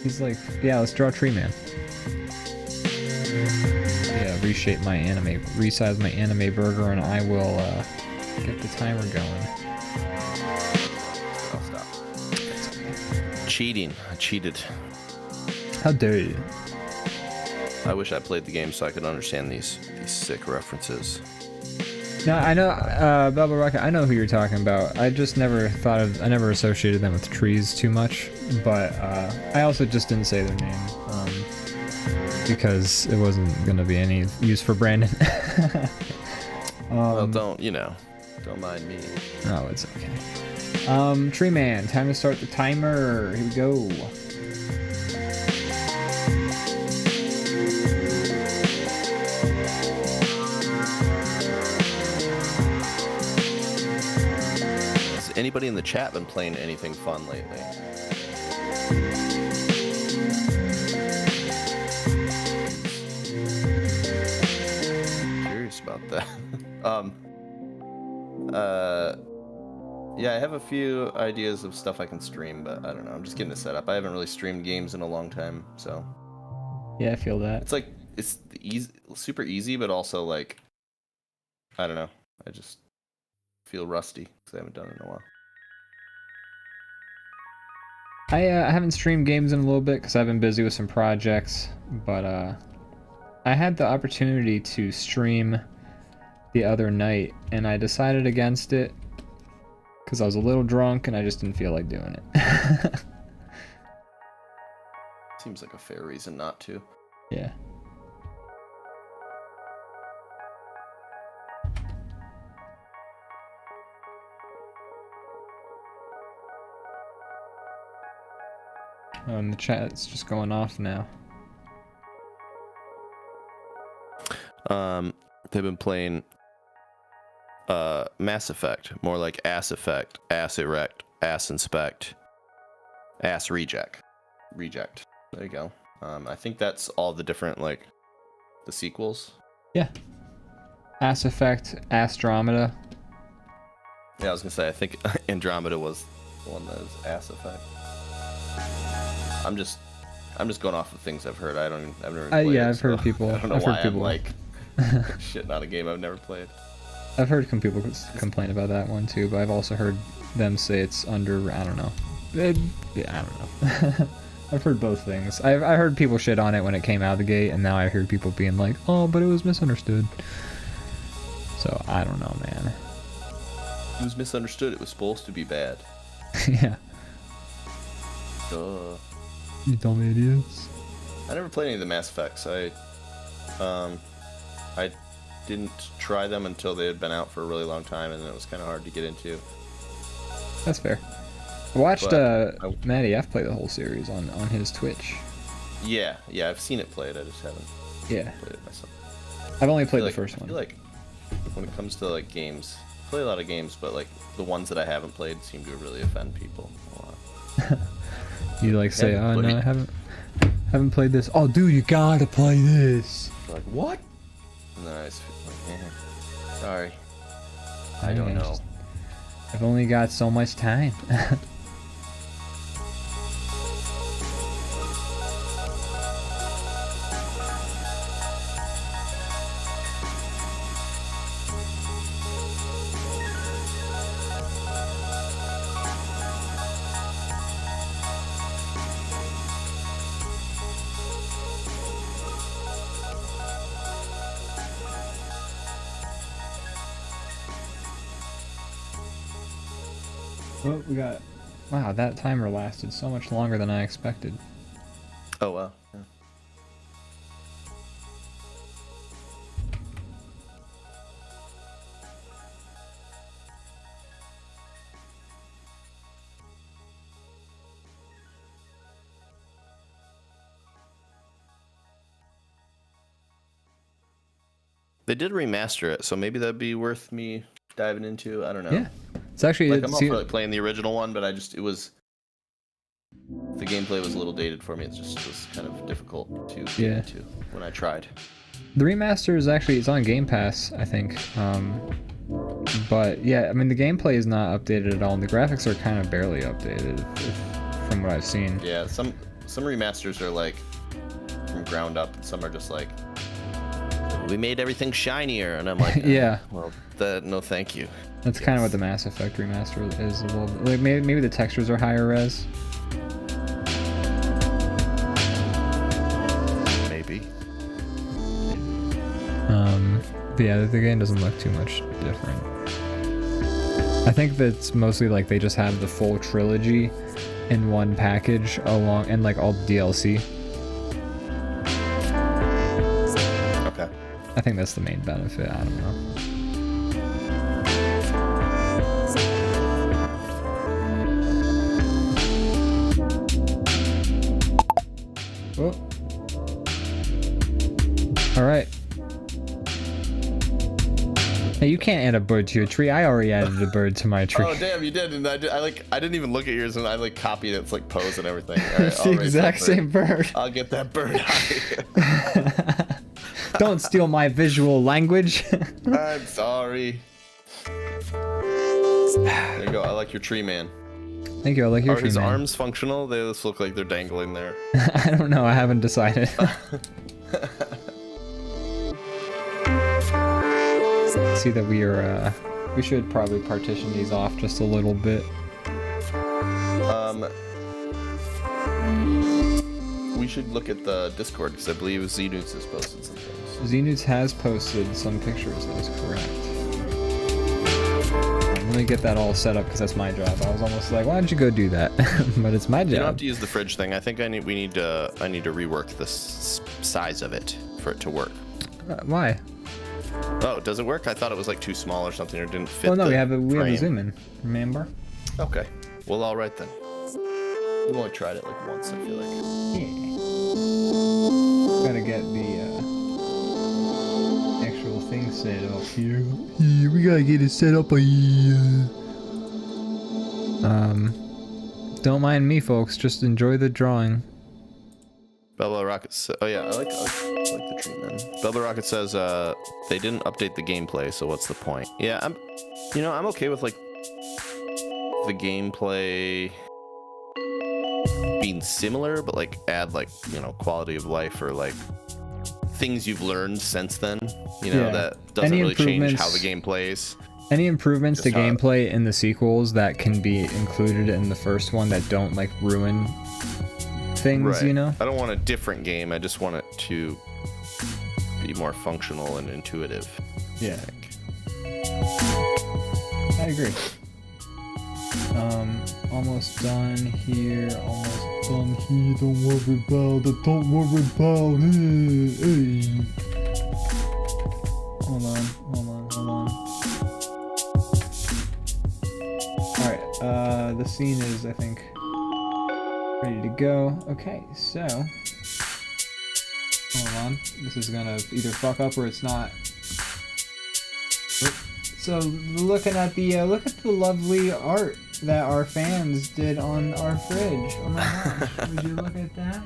He's like, yeah, let's draw Tree Man. Yeah, resize my anime burger, and I will get the timer going. I'll stop. Cheating. I cheated. How dare you? I wish I played the game so I could understand these sick references. No, I know, Bubba Rocket, I know who you're talking about. I just never I never associated them with trees too much, but I also just didn't say their name, because it wasn't going to be any use for Brandon. Well, don't mind me. Oh, it's okay. Tree Man, time to start the timer. Here we go. Has anybody in the chat been playing anything fun lately? Curious about that. Yeah, I have a few ideas of stuff I can stream, but I don't know. I'm just getting it set up. I haven't really streamed games in a long time, so. Yeah, I feel that. It's like it's easy, super easy, but also like, I don't know. I just feel rusty because I haven't done it in a while. I haven't streamed games in a little bit because I've been busy with some projects, but I had the opportunity to stream the other night, and I decided against it because I was a little drunk and I just didn't feel like doing it. Seems like a fair reason not to. Yeah. Oh, and the chat's just going off now. They've been playing Mass Effect, more like Ass Effect, Ass Erect, Ass Inspect, Ass Reject. There you go. I think that's all the different, like, the sequels. Yeah. Ass Effect, Astromeda. Yeah, I was gonna say, I think Andromeda was the one that is Ass Effect. I'm just going off of things I've heard. I've never played yeah, it, I've heard people. I don't know I've why heard people. I'm like shitting on a game I've never played. I've heard some people complain about that one too, but I've also heard them say it's under. I don't know. Yeah, I don't know. I've heard both things. I heard people shit on it when it came out of the gate, and now I heard people being like, "Oh, but it was misunderstood." So I don't know, man. It was misunderstood. It was supposed to be bad. Yeah. Duh. You dumb idiots. I never played any of the Mass Effects. I didn't try them until they had been out for a really long time, and then it was kind of hard to get into. That's fair. I watched But Matty F play the whole series on his Twitch. Yeah, I've seen it played. I just haven't Yeah. played it myself. I've only played the I first feel one. like when it comes to like games, I play a lot of games, but like the ones that I haven't played seem to really offend people a lot. You like say, haven't "Oh no, played- I haven't played this." "Oh, dude, you gotta play this." They're like, what? And then I just feel like, sorry, I Yeah, don't know. I've only got so much time. Well, we got. Wow, that timer lasted so much longer than I expected. Oh wow. Yeah. They did remaster it, so maybe that'd be worth me diving into. I don't know. Yeah, it's actually. Like, I'm all for like playing the original one, but the gameplay was a little dated for me. It was kind of difficult to get into when I tried. The remaster is actually, it's on Game Pass, I think. But yeah, I mean the gameplay is not updated at all, and the graphics are kind of barely updated, from what I've seen. Yeah, some remasters are like from ground up, and some are just like, we made everything shinier, and I'm like, yeah. Well, no, thank you. That's kind of what the Mass Effect remaster is a little bit. Like maybe the textures are higher res. Maybe. But yeah, the game doesn't look too much different. I think that's mostly like they just have the full trilogy in one package along, and like all the DLC. Okay. I think that's the main benefit. I don't know. Oh. All right. Hey, you can't add a bird to your tree. I already added a bird to my tree. Oh damn, you did, and I didn't even look at yours, and I like copied its like pose and everything. All right, It's the exact same bird. I'll get that bird out of here. Don't steal my visual language. I'm sorry. There you go. I like your tree, man. Thank you. I like your Are tree, his man. arms functional? They just look like they're dangling there. I don't know. I haven't decided. See that we should probably partition these off just a little bit. We should look at the Discord because I believe Xenoots has posted some things. Xenoots has posted some pictures. That is correct. Let me get that all set up because that's my job. I was almost like, why don't you go do that? But it's my job. You don't have to use the fridge thing. I think I need to rework the size of it for it to work. Why? Oh, does it work? I thought it was like too small or something, or didn't fit. Well, no, the we have a frame. zoom in. Remember? Okay. Well, all right then. We've only tried it like once, I feel like. Yeah. Gotta get the actual thing set up here. Yeah, we gotta get it set up here. Don't mind me, folks. Just enjoy the drawing. Bubba Rocket oh yeah, I like the treatment. Bubba Rocket says they didn't update the gameplay, so what's the point? Yeah, I'm okay with like the gameplay being similar, but like add like, quality of life or like things you've learned since then, that doesn't really change how the game plays. Any improvements to gameplay in the sequels that can be included in the first one that don't like ruin things, right. I don't want a different game. I just want it to be more functional and intuitive. Yeah. I agree. Almost done here. Almost done here. Don't worry about it. Don't worry about it. Hey. Hold on. Alright, the scene is, I think, ready to go. Okay, so hold on. This is gonna either fuck up or it's not. So looking at the look at the lovely art that our fans did on our fridge. Oh my gosh! Would you look at that?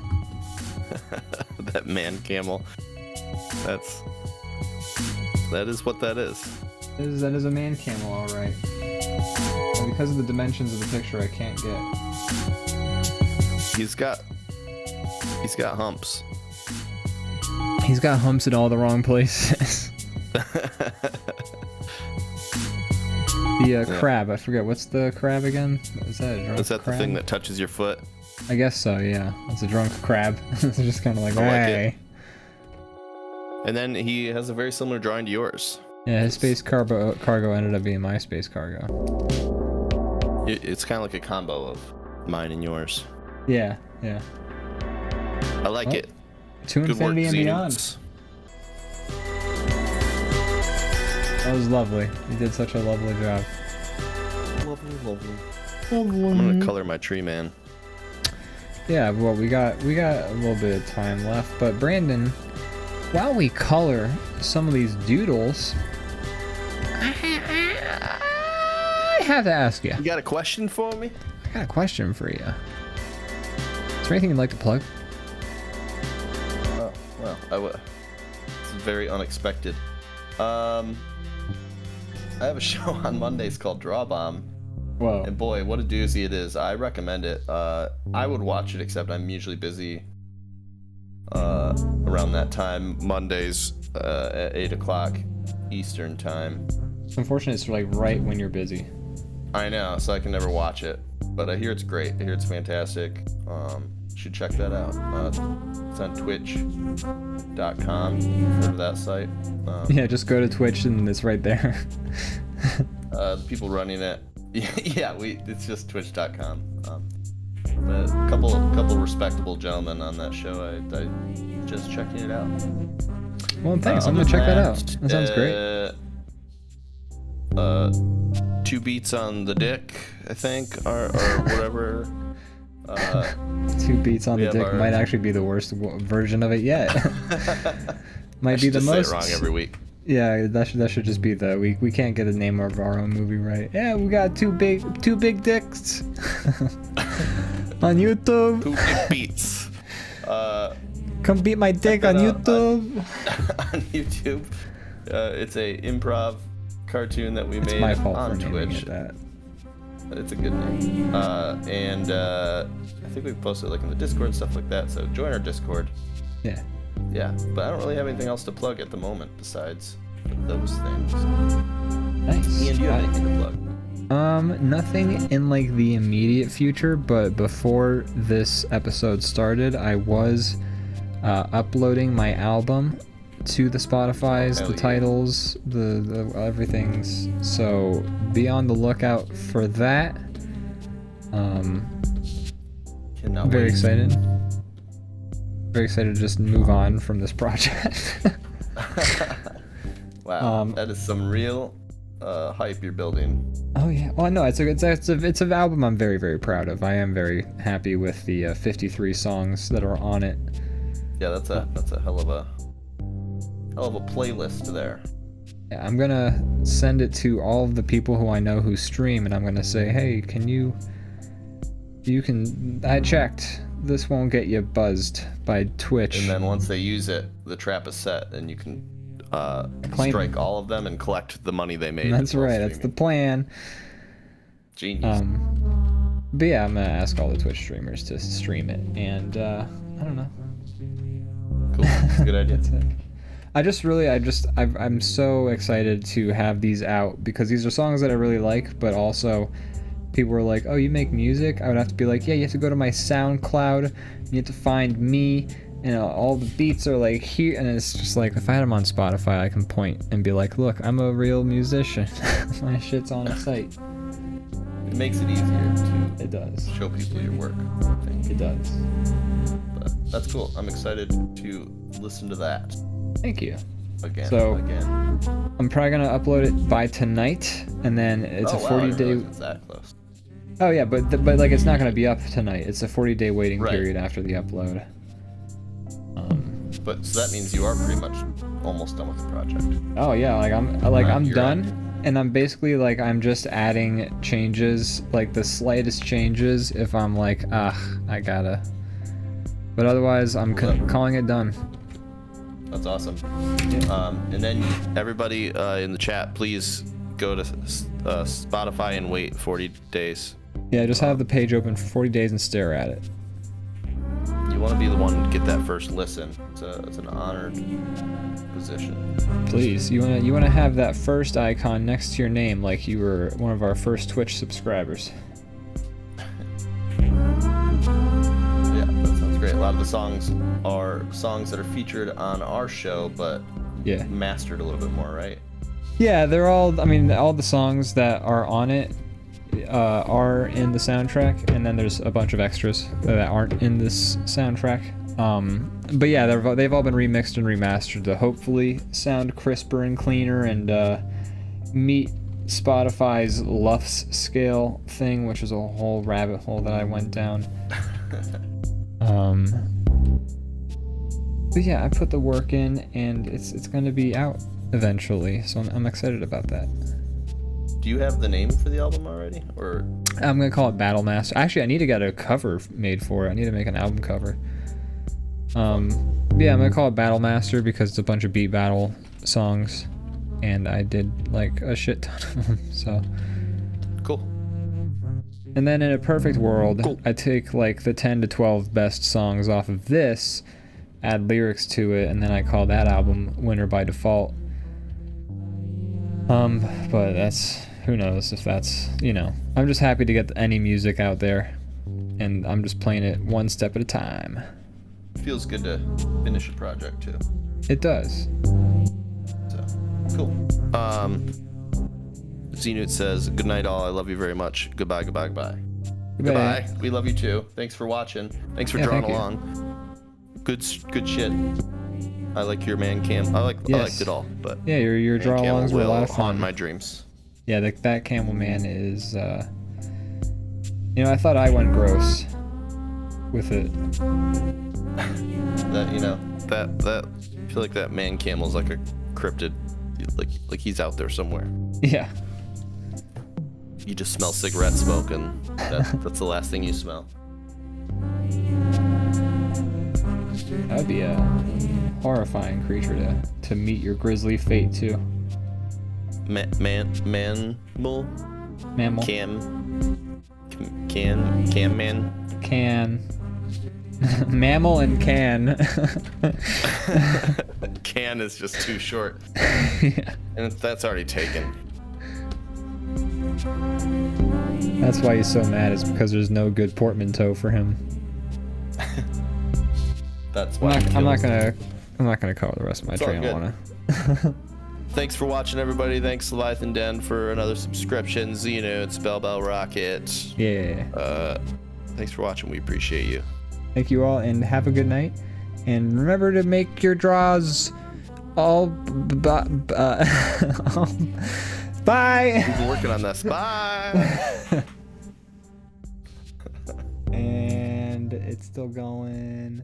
That man camel. That is what that is. That is a man camel, all right. And because of the dimensions of the picture, I can't get. He's got humps. He's got humps in all the wrong places. The crab, I forget, what's the crab again? Is that a drunk Is that crab? the thing that touches your foot? I guess so, yeah. It's a drunk crab. It's just kind of like, hey. And then he has a very similar drawing to yours. Yeah, his space cargo ended up being my space cargo. It's kind of like a combo of mine and yours. Yeah. I like Well, it. To Good work, infinity and beyond. Xenons. That was lovely. You did such a lovely job. Lovely. I'm gonna color my tree, man. Yeah, well, we got a little bit of time left, but Brandon, while we color some of these doodles, I have to ask you. You got a question for me? I got a question for you. Is there anything you'd like to plug? Oh, well, it's very unexpected. I have a show on Mondays called DrawBomb. Whoa. And boy, what a doozy it is. I recommend it. I would watch it, except I'm usually busy around that time, Mondays at 8 o'clock Eastern time. It's unfortunate it's like right when you're busy. I know, so I can never watch it. But I hear it's great. I hear it's fantastic. You should check that out. It's on twitch.com. Heard of that site? Yeah, just go to Twitch and it's right there. The people running it, yeah, it's just twitch.com. But a couple respectable gentlemen on that show. I just checking it out. Well, thanks. I'm gonna check that out. That sounds great. 2 beats on the dick, I think, or whatever. 2 beats on we the have dick might actually be the worst version of it yet. Might be the just most. say it wrong every week. Yeah, that should just be the we can't get the name of our own movie right. Yeah, we got two big dicks on YouTube. 2 big beats. Come beat my dick on YouTube. On YouTube. It's a improv cartoon that we It's made my fault on for naming Twitch. it that. It's a good name. And I think we've posted like in the Discord and stuff like that. So join our Discord. Yeah. Yeah, but I don't really have anything else to plug at the moment besides those things. Nice. Ian, do you have anything to plug? Nothing in like the immediate future, but before this episode started, I was uploading my album to the Spotify's, Hell the yeah. titles, the everything's. So be on the lookout for that. Cannot Very wait. excited. Very excited to just move on from this project. Wow, that is some real hype you're building. Oh yeah. Well, no, it's an album I'm very, very proud of. I am very happy with the 53 songs that are on it. Yeah, that's a hell of a playlist there. Yeah, I'm gonna send it to all of the people who I know who stream, and I'm gonna say, hey, I checked. This won't get you buzzed by Twitch. And then once they use it, the trap is set, and you can Claim strike it. all of them and collect the money they made. That's while right. That's the streaming. plan. Genius. But yeah, I'm gonna ask all the Twitch streamers to stream it, and I don't know. Cool. That's a good idea. That's it. I'm so excited to have these out because these are songs that I really like, but also people were like, oh, you make music? I would have to be like, yeah, you have to go to my SoundCloud, you have to find me, and all the beats are like here, and it's just like, if I had them on Spotify, I can point and be like, look, I'm a real musician. My shit's on the site. It makes it easier to It does. show people your work, I think. It does. But that's cool. I'm excited to listen to that Thank you. again. So- again. I'm probably gonna upload it by tonight, and then it's a Oh, wow, I 40 didn't day. realize it's that close. Oh yeah, but like it's not gonna be up tonight. It's a 40-day waiting Right. period after the upload. But so that means you are pretty much almost done with the project. Oh yeah, I'm You're done, at- and I'm basically like I'm just adding changes, like the slightest changes. If I'm like, I gotta. But otherwise, I'm calling it done. That's awesome. And then everybody in the chat, please go to Spotify and wait 40 days. Yeah, just have the page open for 40 days and stare at it. You want to be the one to get that first listen. It's an honored position. Please, you wanna have that first icon next to your name, like you were one of our first Twitch subscribers. Yeah, that sounds great. A lot of the songs are songs that are featured on our show, but Yeah. mastered a little bit more, right? Yeah, they're all. I mean, all the songs that are on it are in the soundtrack, and then there's a bunch of extras that aren't in this soundtrack. But yeah, they've all been remixed and remastered to hopefully sound crisper and cleaner and meet Spotify's LUFS scale thing, which is a whole rabbit hole that I went down. But yeah, I put the work in, and it's going to be out eventually, so I'm excited about that. Do you have the name for the album already, or? I'm gonna call it Battle Master. Actually, I need to get a cover made for it. I need to make an album cover. Yeah, I'm gonna call it Battle Master because it's a bunch of beat battle songs, and I did like a shit ton of them. So Cool. And then in a perfect world, Cool. I take like the 10 to 12 best songs off of this, add lyrics to it, and then I call that album Winner by Default. But that's, who knows if that's, you know, I'm just happy to get any music out there, and I'm just playing it one step at a time. Feels good to finish a project too. It does. So cool. Zenut says, "Good night, all. I love you very much. Goodbye, goodbye, goodbye." Goodbye. We love you too. Thanks for watching. Thanks for drawing along. Good shit. I like your man cam. I liked it all, but yeah, your draw alongs were a lot of fun. Haunt my dreams. Yeah, that camel man is. You know, I thought I went gross with it. That that I feel like that man camel's like a cryptid, like he's out there somewhere. Yeah. You just smell cigarette smoke, and that's the last thing you smell. That'd be a horrifying creature to meet your grisly fate too. Mammal? Mammal. Cam man? Can. Mammal and can. Can is just too short. Yeah. And that's already taken. That's why he's so mad, is because there's no good portmanteau for him. That's why I'm not gonna cover the rest of my It's all train. I good. wanna. Thanks for watching, everybody. Thanks Leviathan Den for another subscription. Xeno, Spell Bell Rocket. Yeah. Thanks for watching. We appreciate you. Thank you all, and have a good night. And remember to make your draws all. Bye. We've been working on this. Bye. And it's still going.